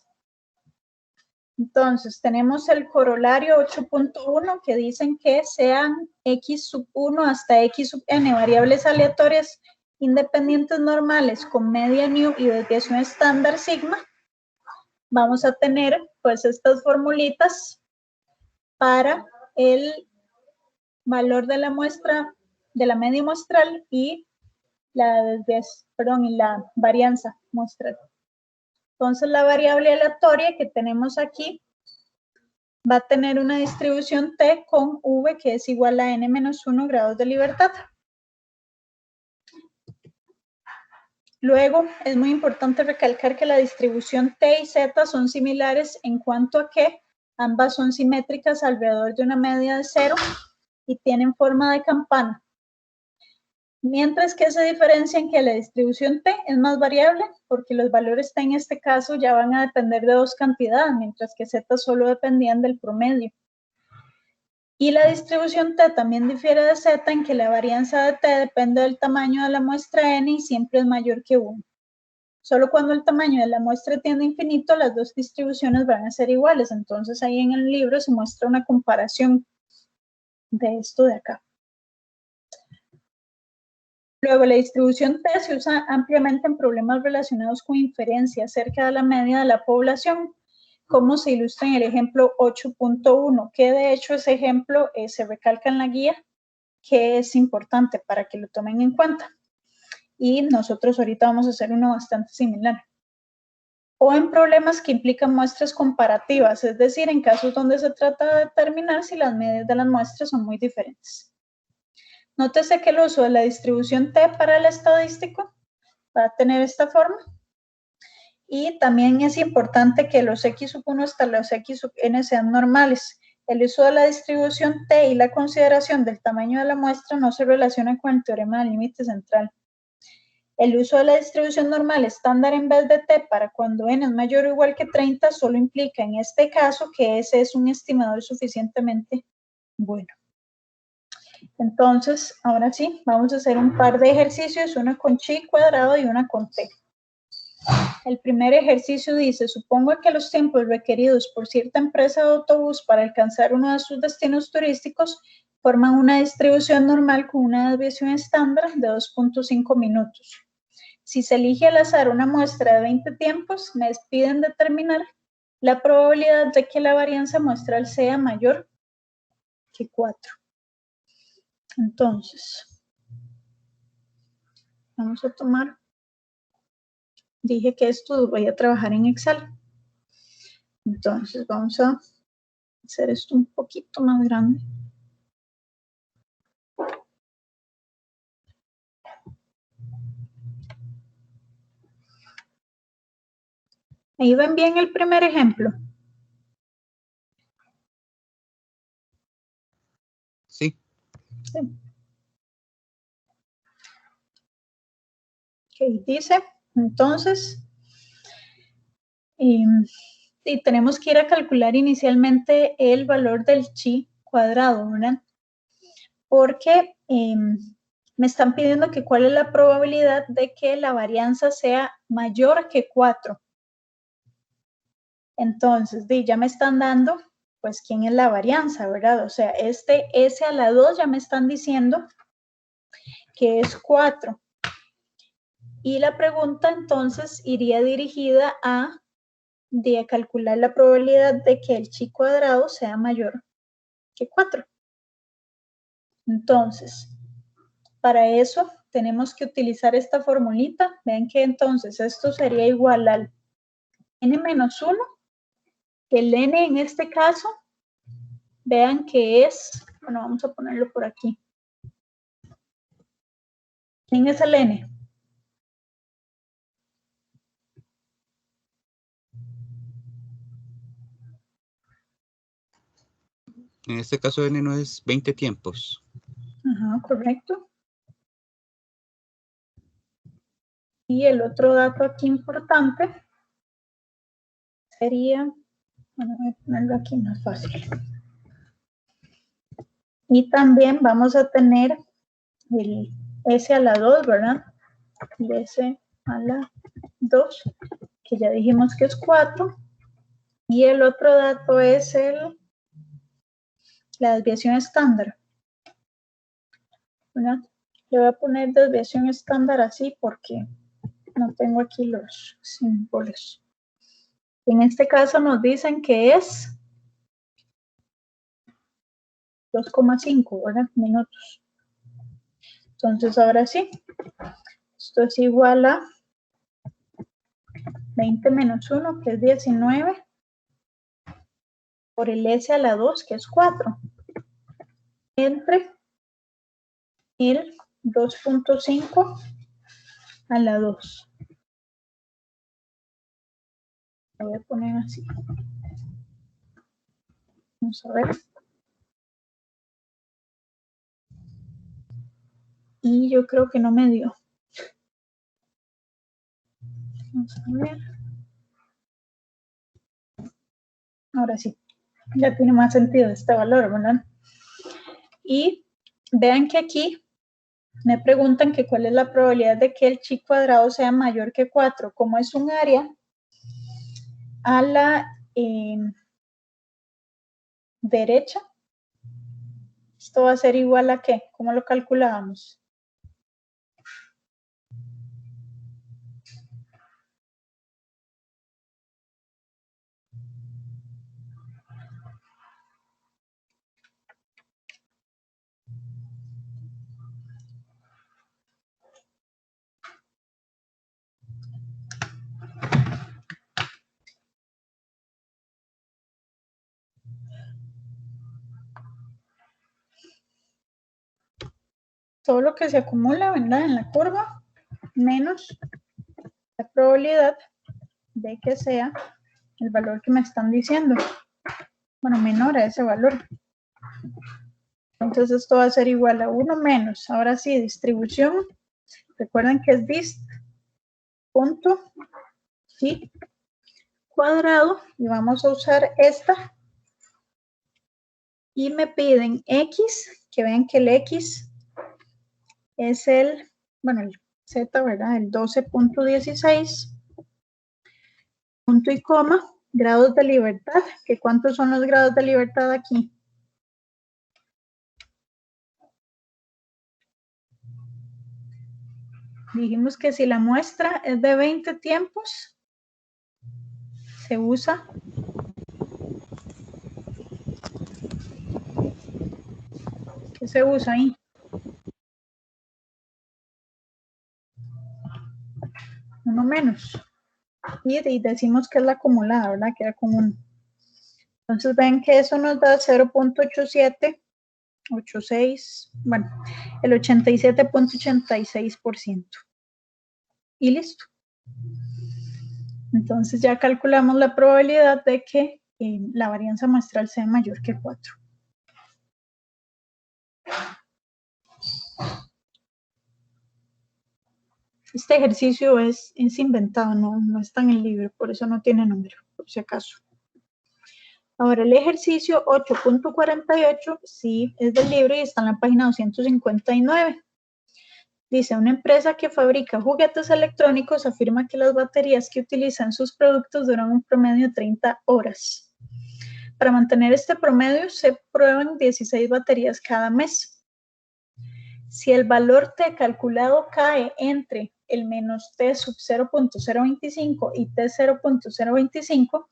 Entonces, tenemos el corolario 8.1 que dicen que sean x sub 1 hasta x sub n variables aleatorias independientes normales con media nu y desviación estándar sigma. Vamos a tener pues estas formulitas para el valor de la muestra, de la media muestral y la varianza muestral. Entonces la variable aleatoria que tenemos aquí va a tener una distribución t con v que es igual a n-1 grados de libertad. Luego es muy importante recalcar que la distribución t y z son similares en cuanto a que ambas son simétricas alrededor de una media de 0 y tienen forma de campana. Mientras que se diferencia en que la distribución t es más variable, porque los valores t en este caso ya van a depender de dos cantidades, mientras que z solo dependían del promedio. Y la distribución t también difiere de z en que la varianza de t depende del tamaño de la muestra n y siempre es mayor que 1. Solo cuando el tamaño de la muestra tiende a infinito, las dos distribuciones van a ser iguales. Entonces ahí en el libro se muestra una comparación de esto de acá. Luego, la distribución t se usa ampliamente en problemas relacionados con inferencia acerca de la media de la población, como se ilustra en el ejemplo 8.1, que de hecho ese ejemplo se recalca en la guía, que es importante para que lo tomen en cuenta. Y nosotros ahorita vamos a hacer uno bastante similar. O en problemas que implican muestras comparativas, es decir, en casos donde se trata de determinar si las medias de las muestras son muy diferentes. Nótese que el uso de la distribución t para el estadístico va a tener esta forma. Y también es importante que los x sub 1 hasta los x sub n sean normales. El uso de la distribución t y la consideración del tamaño de la muestra no se relaciona con el teorema del límite central. El uso de la distribución normal estándar en vez de t para cuando n es mayor o igual que 30 solo implica en este caso que ese es un estimador suficientemente bueno. Entonces, ahora sí, vamos a hacer un par de ejercicios, una con chi cuadrado y una con t. El primer ejercicio dice, supongo que los tiempos requeridos por cierta empresa de autobús para alcanzar uno de sus destinos turísticos forman una distribución normal con una desviación estándar de 2.5 minutos. Si se elige al azar una muestra de 20 tiempos, me piden determinar la probabilidad de que la varianza muestral sea mayor que 4. Entonces, vamos a tomar, dije que esto voy a trabajar en Excel. Entonces, vamos a hacer esto un poquito más grande. Ahí ven bien el primer ejemplo. Sí. Sí. Ok, dice, entonces, y tenemos que ir a calcular inicialmente el valor del chi cuadrado, ¿verdad? Porque me están pidiendo que cuál es la probabilidad de que la varianza sea mayor que 4. Entonces, ya me están dando, pues, quién es la varianza, ¿verdad? O sea, este S a la 2 ya me están diciendo que es 4. Y la pregunta, entonces, iría dirigida a calcular la probabilidad de que el chi cuadrado sea mayor que 4. Entonces, para eso tenemos que utilizar esta formulita. Vean que entonces esto sería igual al n-1, que el n en este caso, vean que es, bueno, vamos a ponerlo por aquí. ¿Quién es el n? En este caso n no es 20 tiempos. Ajá, correcto. Y el otro dato aquí importante sería, bueno, voy a ponerlo aquí más fácil. Y también vamos a tener el S a la 2, ¿verdad? El S a la 2, que ya dijimos que es 4. Y el otro dato es la desviación estándar, ¿verdad? Le voy a poner desviación estándar así porque no tengo aquí los símbolos. En este caso nos dicen que es 2,5, ¿verdad? Minutos. Entonces, ahora sí, esto es igual a 20 menos 1, que es 19, por el S a la 2, que es 4, entre el 2.5 a la 2. Lo voy a poner así. Vamos a ver. Y yo creo que no me dio. Vamos a ver. Ahora sí. Ya tiene más sentido este valor, ¿verdad? Y vean que aquí me preguntan que cuál es la probabilidad de que el chi cuadrado sea mayor que 4. Como es un área a la derecha, esto va a ser igual a ¿qué? ¿Cómo lo calculábamos? Todo lo que se acumula, ¿verdad? En la curva, menos la probabilidad de que sea el valor que me están diciendo. Bueno, menor a ese valor. Entonces esto va a ser igual a 1 menos, ahora sí, distribución Recuerden que es dist.sheet cuadrado y vamos a usar esta. Y me piden X, que vean que el X es el Z, ¿verdad? El 12.16, punto y coma, grados de libertad, que ¿cuántos son los grados de libertad aquí? Dijimos que si la muestra es de 20 tiempos, se usa ¿qué se usa ahí? Uno menos. Y decimos que es la acumulada, ¿verdad? Queda como 1. Entonces ven que eso nos da 0.8786, bueno, el 87.86%. Y listo. Entonces ya calculamos la probabilidad de que la varianza muestral sea mayor que 4. Este ejercicio es inventado, no está en el libro, por eso no tiene número, por si acaso. Ahora, el ejercicio 8.48 sí es del libro y está en la página 259. Dice, una empresa que fabrica juguetes electrónicos afirma que las baterías que utilizan sus productos duran un promedio de 30 horas. Para mantener este promedio se prueban 16 baterías cada mes. Si el valor T calculado cae entre el menos T sub 0.025 y T 0.025,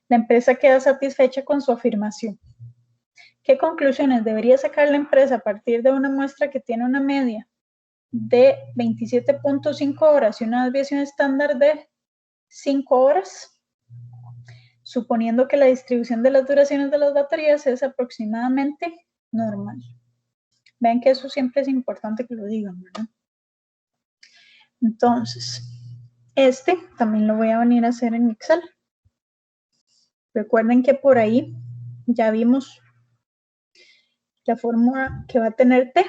la empresa queda satisfecha con su afirmación. ¿Qué conclusiones debería sacar la empresa a partir de una muestra que tiene una media de 27.5 horas y una desviación estándar de 5 horas? Suponiendo que la distribución de las duraciones de las baterías es aproximadamente normal. Vean que eso siempre es importante que lo digan, ¿verdad? Entonces, este también lo voy a venir a hacer en Excel. Recuerden que por ahí ya vimos la fórmula que va a tener T.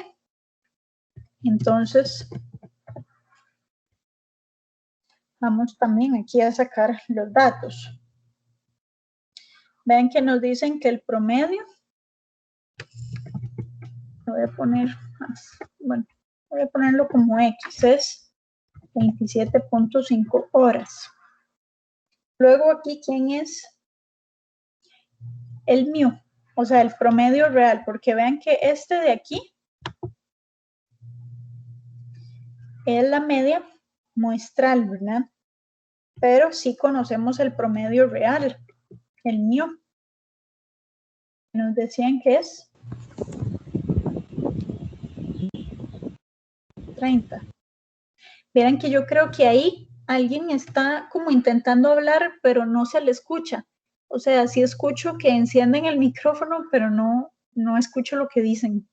Entonces, vamos también aquí a sacar los datos. Vean que nos dicen que el promedio, lo voy a poner más, bueno, voy a ponerlo como X, es 27.5 horas. Luego aquí, ¿quién es? El mu, o sea, el promedio real, porque vean que este de aquí es la media muestral, ¿verdad? Pero sí conocemos el promedio real, el mu. Nos decían que es 30. Verán que yo creo que ahí alguien está como intentando hablar, pero no se le escucha. O sea, sí escucho que encienden el micrófono, pero no escucho lo que dicen.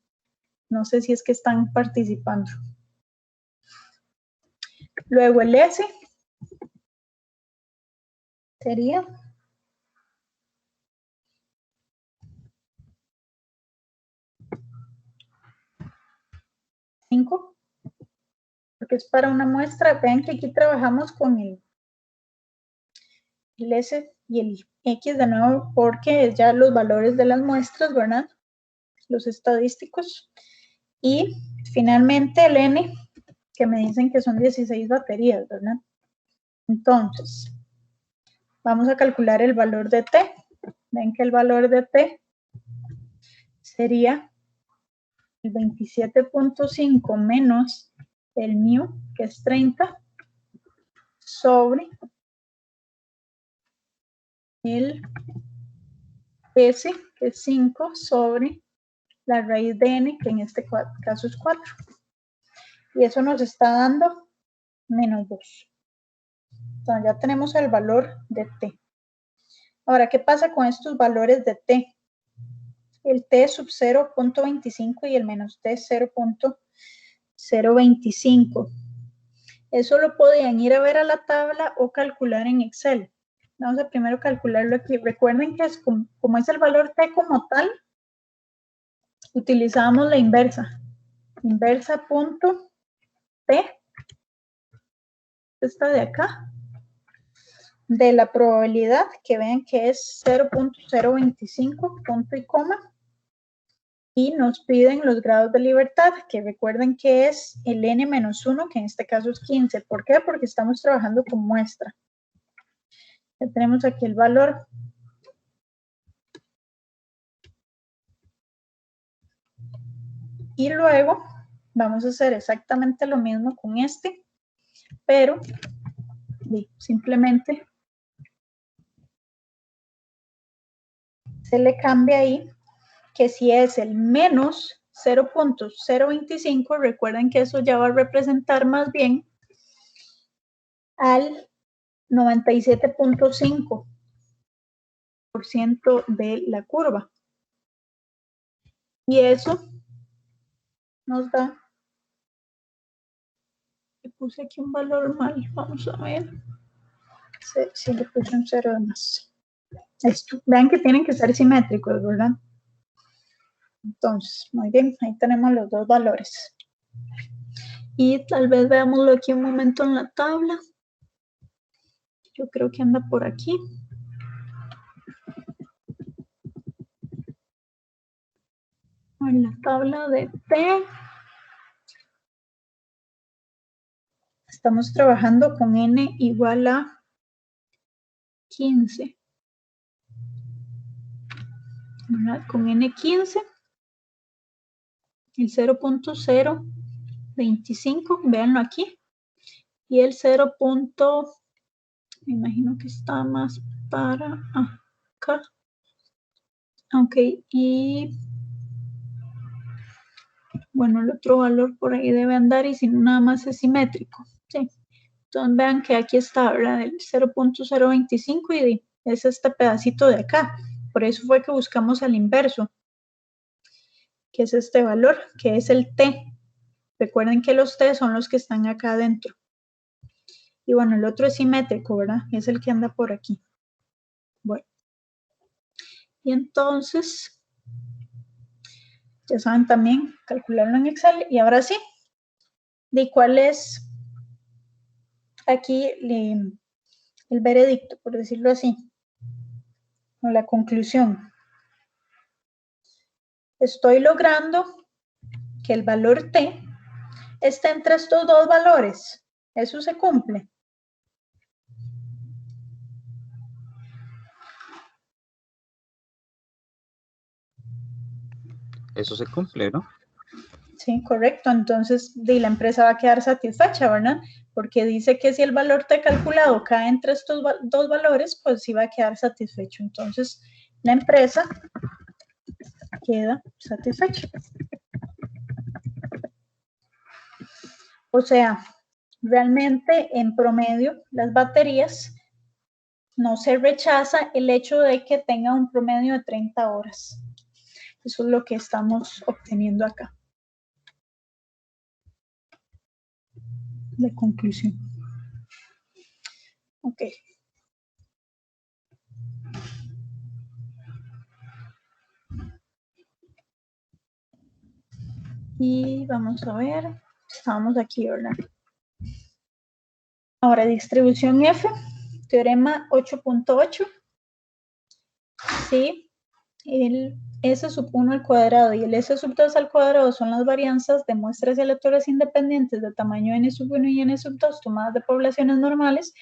No sé si es que están participando. Luego el S sería 5, porque es para una muestra. Vean que aquí trabajamos con el S y el X de nuevo, porque es ya los valores de las muestras, ¿verdad? Los estadísticos. Y finalmente el N, que me dicen que son 16 baterías, ¿verdad? Entonces, vamos a calcular el valor de T. Ven que el valor de T sería el 27.5 menos el mu, que es 30, sobre el S, que es 5, sobre la raíz de n, que en este caso es 4. Y eso nos está dando menos 2. Entonces ya tenemos el valor de T. Ahora, ¿qué pasa con estos valores de T? El T sub 0.25 y el menos T 0.025. Eso lo podían ir a ver a la tabla o calcular en Excel. Vamos a primero calcularlo aquí. Recuerden que es como es el valor T como tal, utilizamos la inversa. Inversa punto T, esta de acá, de la probabilidad, que vean que es 0.025, punto y coma, y nos piden los grados de libertad, que recuerden que es el n-1, que en este caso es 15. ¿Por qué? Porque estamos trabajando con muestra. Ya tenemos aquí el valor. Y luego vamos a hacer exactamente lo mismo con este, pero simplemente se le cambia ahí que si es el menos 0.025, recuerden que eso ya va a representar más bien al 97.5% de la curva. Y eso nos da, le puse aquí un valor mal, vamos a ver si le puse un 0 de más. Esto, vean que tienen que ser simétricos, ¿verdad? Entonces, muy bien, ahí tenemos los dos valores. Y tal vez veámoslo aquí un momento en la tabla. Yo creo que anda por aquí. En la tabla de T. Estamos trabajando con n igual a 15. ¿Verdad? Con n15, el 0.025, véanlo aquí, y el 0. Me imagino que está más para acá. Ok, y bueno, el otro valor por ahí debe andar, y si no, nada más es simétrico. Sí. Entonces vean que aquí está, ¿verdad? El 0.025 y es este pedacito de acá. Por eso fue que buscamos al inverso, que es este valor, que es el T. Recuerden que los T son los que están acá adentro. Y bueno, el otro es simétrico, ¿verdad? Es el que anda por aquí. Bueno. Y entonces, ya saben también calcularlo en Excel. Y ahora sí, ¿de cuál es aquí el veredicto, por decirlo así? O la conclusión. Estoy logrando que el valor T esté entre estos dos valores. ¿Eso se cumple? Eso se cumple, ¿no? Sí, correcto. Entonces, la empresa va a quedar satisfecha, ¿verdad? Porque dice que si el valor T calculado cae entre estos dos valores, pues sí va a quedar satisfecho. Entonces, la empresa queda satisfecha. O sea, realmente en promedio las baterías no se rechaza el hecho de que tenga un promedio de 30 horas. Eso es lo que estamos obteniendo acá. De conclusión. Ok. Y vamos a ver, estamos aquí, ¿verdad? Ahora, distribución F, teorema 8.8. Sí, el S sub 1 al cuadrado y el S sub 2 al cuadrado son las varianzas de muestras y aleatorias independientes de tamaño n sub 1 y n sub 2 tomadas de poblaciones normales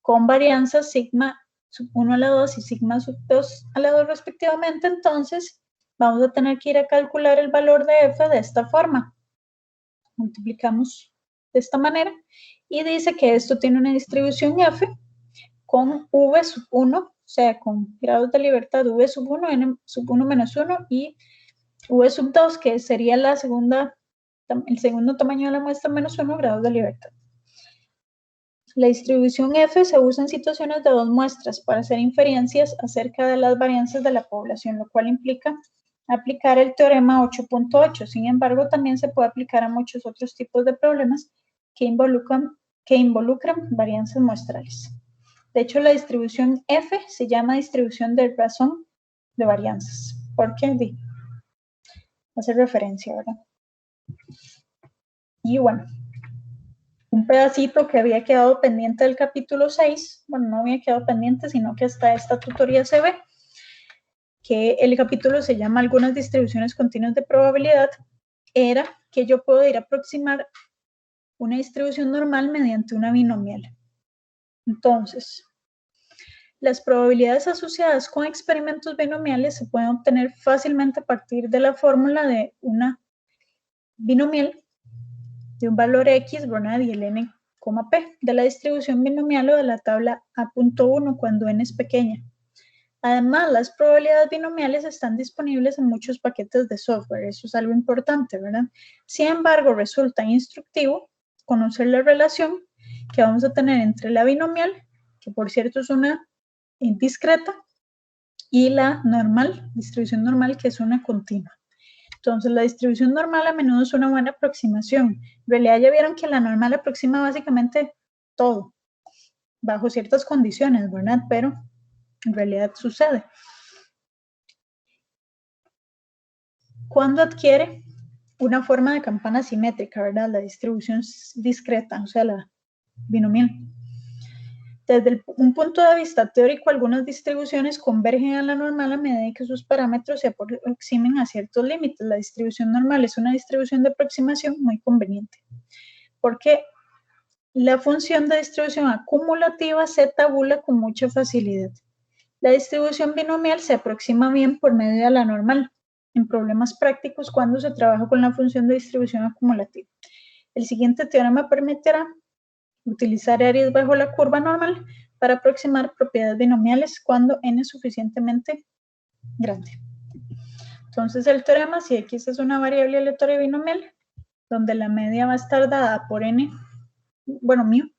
con varianzas sigma sub 1 a la 2 y sigma sub 2 a la 2 respectivamente. Entonces, vamos a tener que ir a calcular el valor de F de esta forma. Multiplicamos de esta manera y dice que esto tiene una distribución F con V sub 1, o sea, con grados de libertad V sub 1, N sub 1 menos 1 y V sub 2, que sería el segundo tamaño de la muestra menos 1 grados de libertad. La distribución F se usa en situaciones de dos muestras para hacer inferencias acerca de las varianzas de la población, lo cual implica aplicar el teorema 8.8. Sin embargo, también se puede aplicar a muchos otros tipos de problemas que involucran varianzas muestrales. De hecho, la distribución F se llama distribución de razón de varianzas, porque hace referencia, ¿verdad? Y bueno, un pedacito que había quedado pendiente del capítulo 6, bueno, no había quedado pendiente, sino que hasta esta tutoría se ve, que el capítulo se llama Algunas distribuciones continuas de probabilidad, era que yo puedo ir a aproximar una distribución normal mediante una binomial. Entonces, las probabilidades asociadas con experimentos binomiales se pueden obtener fácilmente a partir de la fórmula de una binomial de un valor X, ¿verdad? Y el n, p de la distribución binomial o de la tabla A.1 cuando n es pequeña. Además, las probabilidades binomiales están disponibles en muchos paquetes de software, eso es algo importante, ¿verdad? Sin embargo, resulta instructivo conocer la relación que vamos a tener entre la binomial, que por cierto es una discreta, y la normal, distribución normal, que es una continua. Entonces, la distribución normal a menudo es una buena aproximación. En realidad ya vieron que la normal aproxima básicamente todo, bajo ciertas condiciones, ¿verdad? Pero en realidad sucede. Cuando adquiere una forma de campana simétrica, ¿verdad? La distribución discreta, o sea, la binomial. Desde un punto de vista teórico, algunas distribuciones convergen a la normal a medida que sus parámetros se aproximen a ciertos límites. La distribución normal es una distribución de aproximación muy conveniente, porque la función de distribución acumulativa se tabula con mucha facilidad. La distribución binomial se aproxima bien por medio de la normal en problemas prácticos cuando se trabaja con la función de distribución acumulativa. El siguiente teorema permitirá utilizar áreas bajo la curva normal para aproximar propiedades binomiales cuando n es suficientemente grande. Entonces el teorema, si x es una variable aleatoria binomial, donde la media va a estar dada por n, bueno, μ,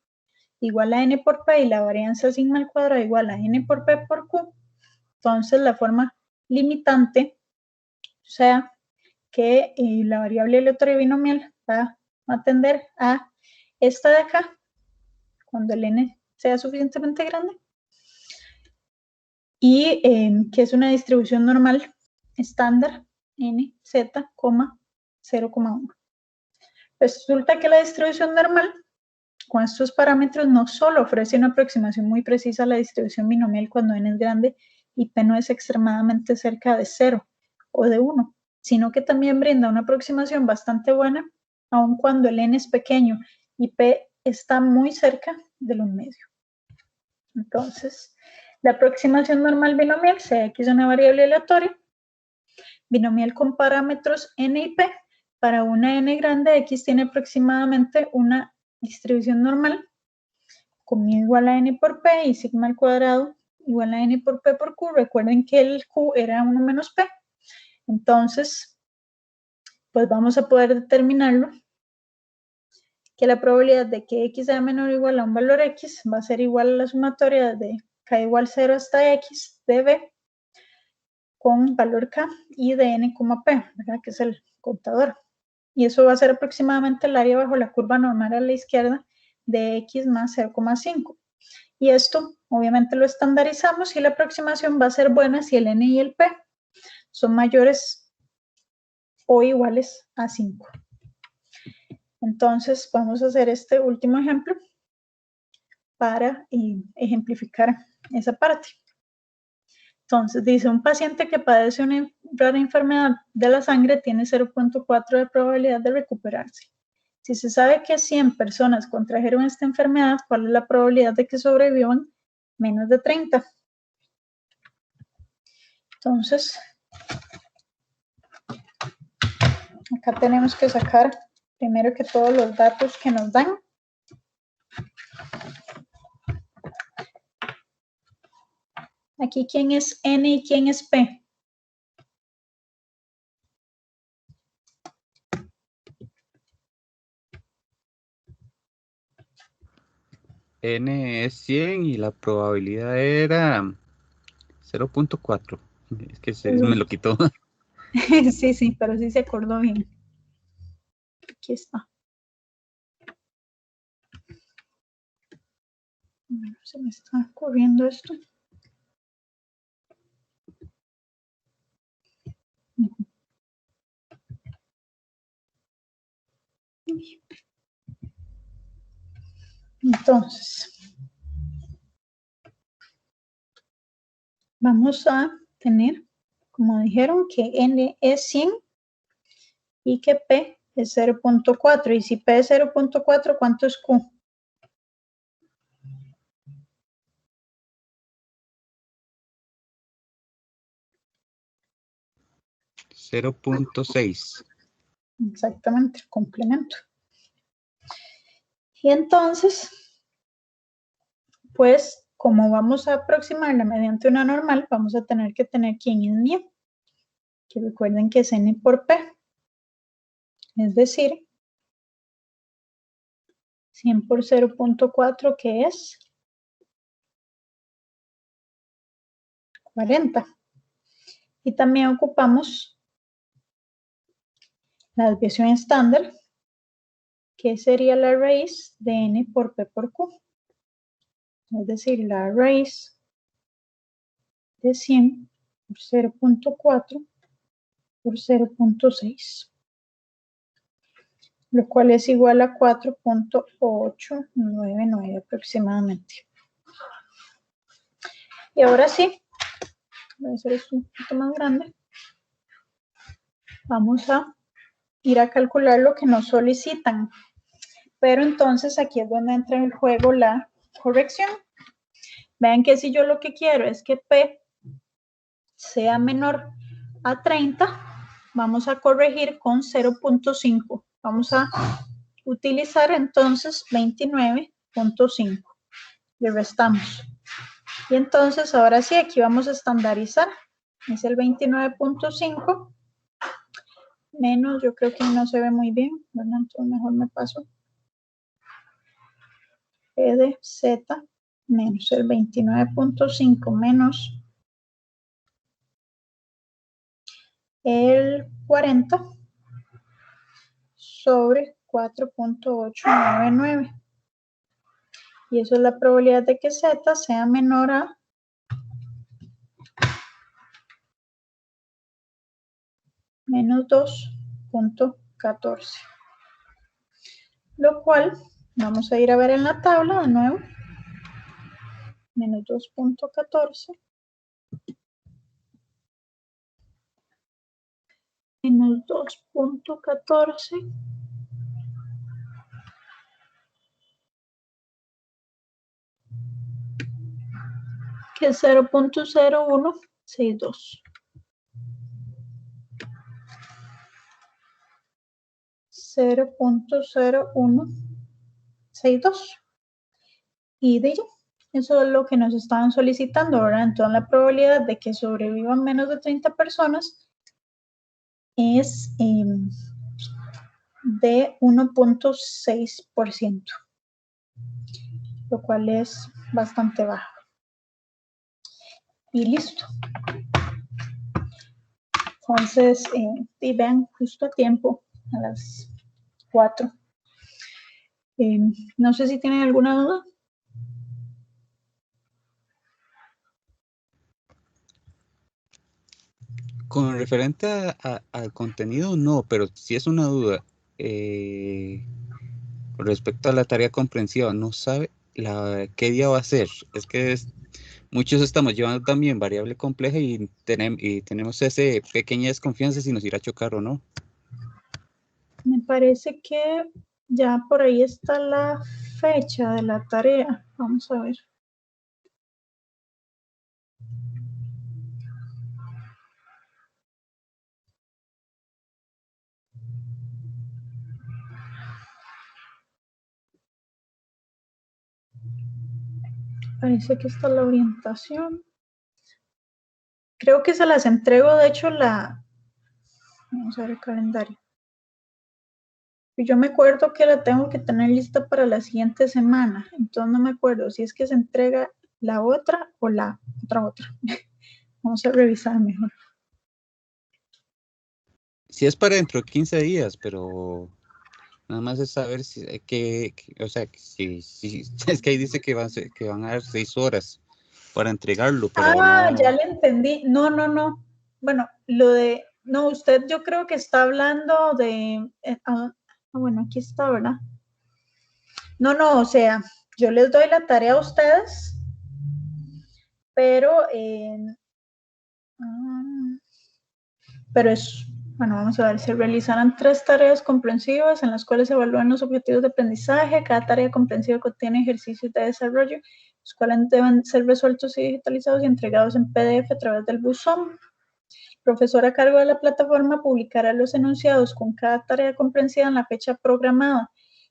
igual a n por p y la varianza sigma al cuadrado igual a n por p por q, entonces la forma limitante, o sea, que la variable aleatoria binomial va a tender a esta de acá, cuando el n sea suficientemente grande, y que es una distribución normal estándar n, z, 0,1. Resulta que la distribución normal con estos parámetros no solo ofrece una aproximación muy precisa a la distribución binomial cuando n es grande y p no es extremadamente cerca de 0 o de 1, sino que también brinda una aproximación bastante buena aun cuando el n es pequeño y p está muy cerca de los medios. Entonces, la aproximación normal binomial, sea x una variable aleatoria, binomial con parámetros n y p, para una n grande, x tiene aproximadamente una distribución normal con igual a n por p y sigma al cuadrado igual a n por p por q. Recuerden que el q era 1 menos p. Entonces, pues vamos a poder determinarlo, que la probabilidad de que x sea menor o igual a un valor x va a ser igual a la sumatoria de k igual 0 hasta x de b con valor k y de n, p, ¿verdad? Que es el contador. Y eso va a ser aproximadamente el área bajo la curva normal a la izquierda de x más 0,5. Y esto obviamente lo estandarizamos y la aproximación va a ser buena si el n y el p son mayores o iguales a 5. Entonces vamos a hacer este último ejemplo para ejemplificar esa parte. Entonces dice, un paciente que padece una rara enfermedad de la sangre tiene 0,4 de probabilidad de recuperarse. Si se sabe que 100 personas contrajeron esta enfermedad, ¿cuál es la probabilidad de que sobrevivan? Menos de 30. Entonces, acá tenemos que sacar primero que todos los datos que nos dan. Aquí, ¿quién es N y quién es P? N es 100 y la probabilidad era 0.4. Es que me lo quitó. Sí, pero sí se acordó bien. Aquí está. Bueno, se me está corriendo esto. Entonces, vamos a tener, como dijeron, que N es 100 y que P es 0.4. Y si P es 0.4, ¿cuánto es Q? $0.6. Exactamente, el complemento. Y entonces, pues, como vamos a aproximarla mediante una normal, vamos a tener que tener quién es mía. Que recuerden que es N por P. Es decir, 100 por 0.4, que es 40. Y también ocupamos la desviación estándar, que sería la raíz de N por P por Q. Es decir, la raíz de 100 por 0.4 por 0.6. Lo cual es igual a 4.899 aproximadamente. Y ahora sí, voy a hacer esto un poquito más grande. Vamos a ir a calcular lo que nos solicitan. Pero entonces aquí es donde entra en el juego la corrección. Vean que si yo lo que quiero es que P sea menor a 30, vamos a corregir con 0.5. Vamos a utilizar entonces 29.5. Le restamos. Y entonces ahora sí, aquí vamos a estandarizar. Es el 29.5 menos, yo creo que no se ve muy bien, ¿verdad? Entonces mejor me paso. P de Z menos el 29.5 menos el 40 sobre 4.899. Y eso es la probabilidad de que Z sea menor a menos 2.14. Lo cual vamos a ir a ver en la tabla de nuevo. Menos 2.14. Menos 2.14. Que es 0.0162. 0.0162. Y de ello, eso es lo que nos estaban solicitando, ¿verdad? Entonces la probabilidad de que sobrevivan menos de 30 personas es de 1.6%, lo cual es bastante bajo. Y listo. Entonces, y vean, justo a tiempo, a las 4. No sé si tienen alguna duda. Con referente al contenido, no, pero sí es una duda. Respecto a la tarea comprensiva, no sabe qué día va a ser. Es que muchos estamos llevando también variable compleja y tenemos esa pequeña desconfianza si nos irá a chocar o no. Me parece que ya por ahí está la fecha de la tarea. Vamos a ver. Parece que está la orientación. Creo que se las entrego, de hecho, vamos a ver el calendario. Yo me acuerdo que la tengo que tener lista para la siguiente semana. Entonces no me acuerdo si es que se entrega la otra o la otra. Vamos a revisar mejor. Sí es para dentro de 15 días, pero nada más es saber si o sea, si es que ahí dice que van a dar 6 horas para entregarlo, pero no. Ya le entendí. No. Bueno, no, usted yo creo que está hablando de, bueno, aquí está, ¿verdad? No, o sea, yo les doy la tarea a ustedes, pero bueno, vamos a ver, se realizarán 3 tareas comprensivas en las cuales se evalúan los objetivos de aprendizaje. Cada tarea comprensiva contiene ejercicios de desarrollo, los cuales deben ser resueltos y digitalizados y entregados en PDF a través del buzón. El profesor a cargo de la plataforma publicará los enunciados con cada tarea comprensiva en la fecha programada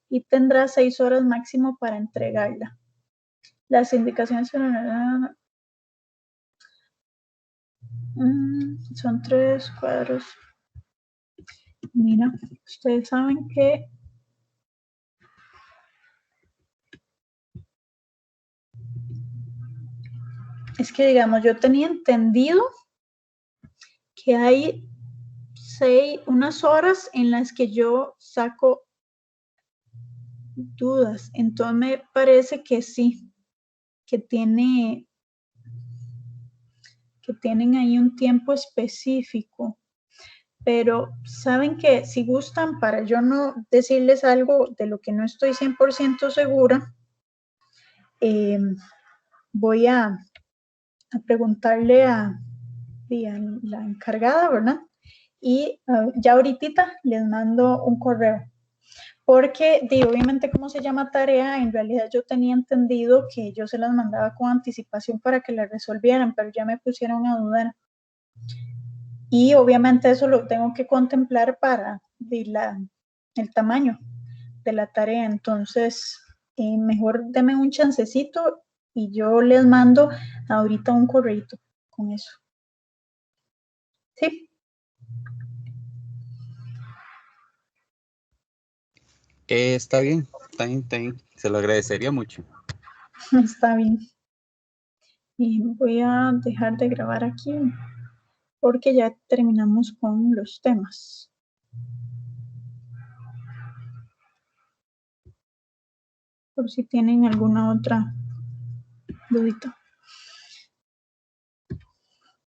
y tendrá 6 horas máximo para entregarla. Las indicaciones son 3 cuadros. Mira, ustedes saben que es que, digamos, yo tenía entendido que hay unas horas en las que yo saco dudas. Entonces me parece que sí, que tienen ahí un tiempo específico. Pero saben que si gustan, para yo no decirles algo de lo que no estoy 100% segura, voy a preguntarle a la encargada, ¿verdad? Y ya ahorita les mando un correo. Porque, obviamente, como se llama tarea, en realidad yo tenía entendido que yo se las mandaba con anticipación para que la resolvieran, pero ya me pusieron a dudar. Y obviamente eso lo tengo que contemplar para el tamaño de la tarea. Entonces, mejor denme un chancecito y yo les mando ahorita un correito con eso. ¿Sí? Está bien, está bien, está bien. Se lo agradecería mucho. Está bien. Y voy a dejar de grabar aquí porque ya terminamos con los temas. Por si tienen alguna otra dudita.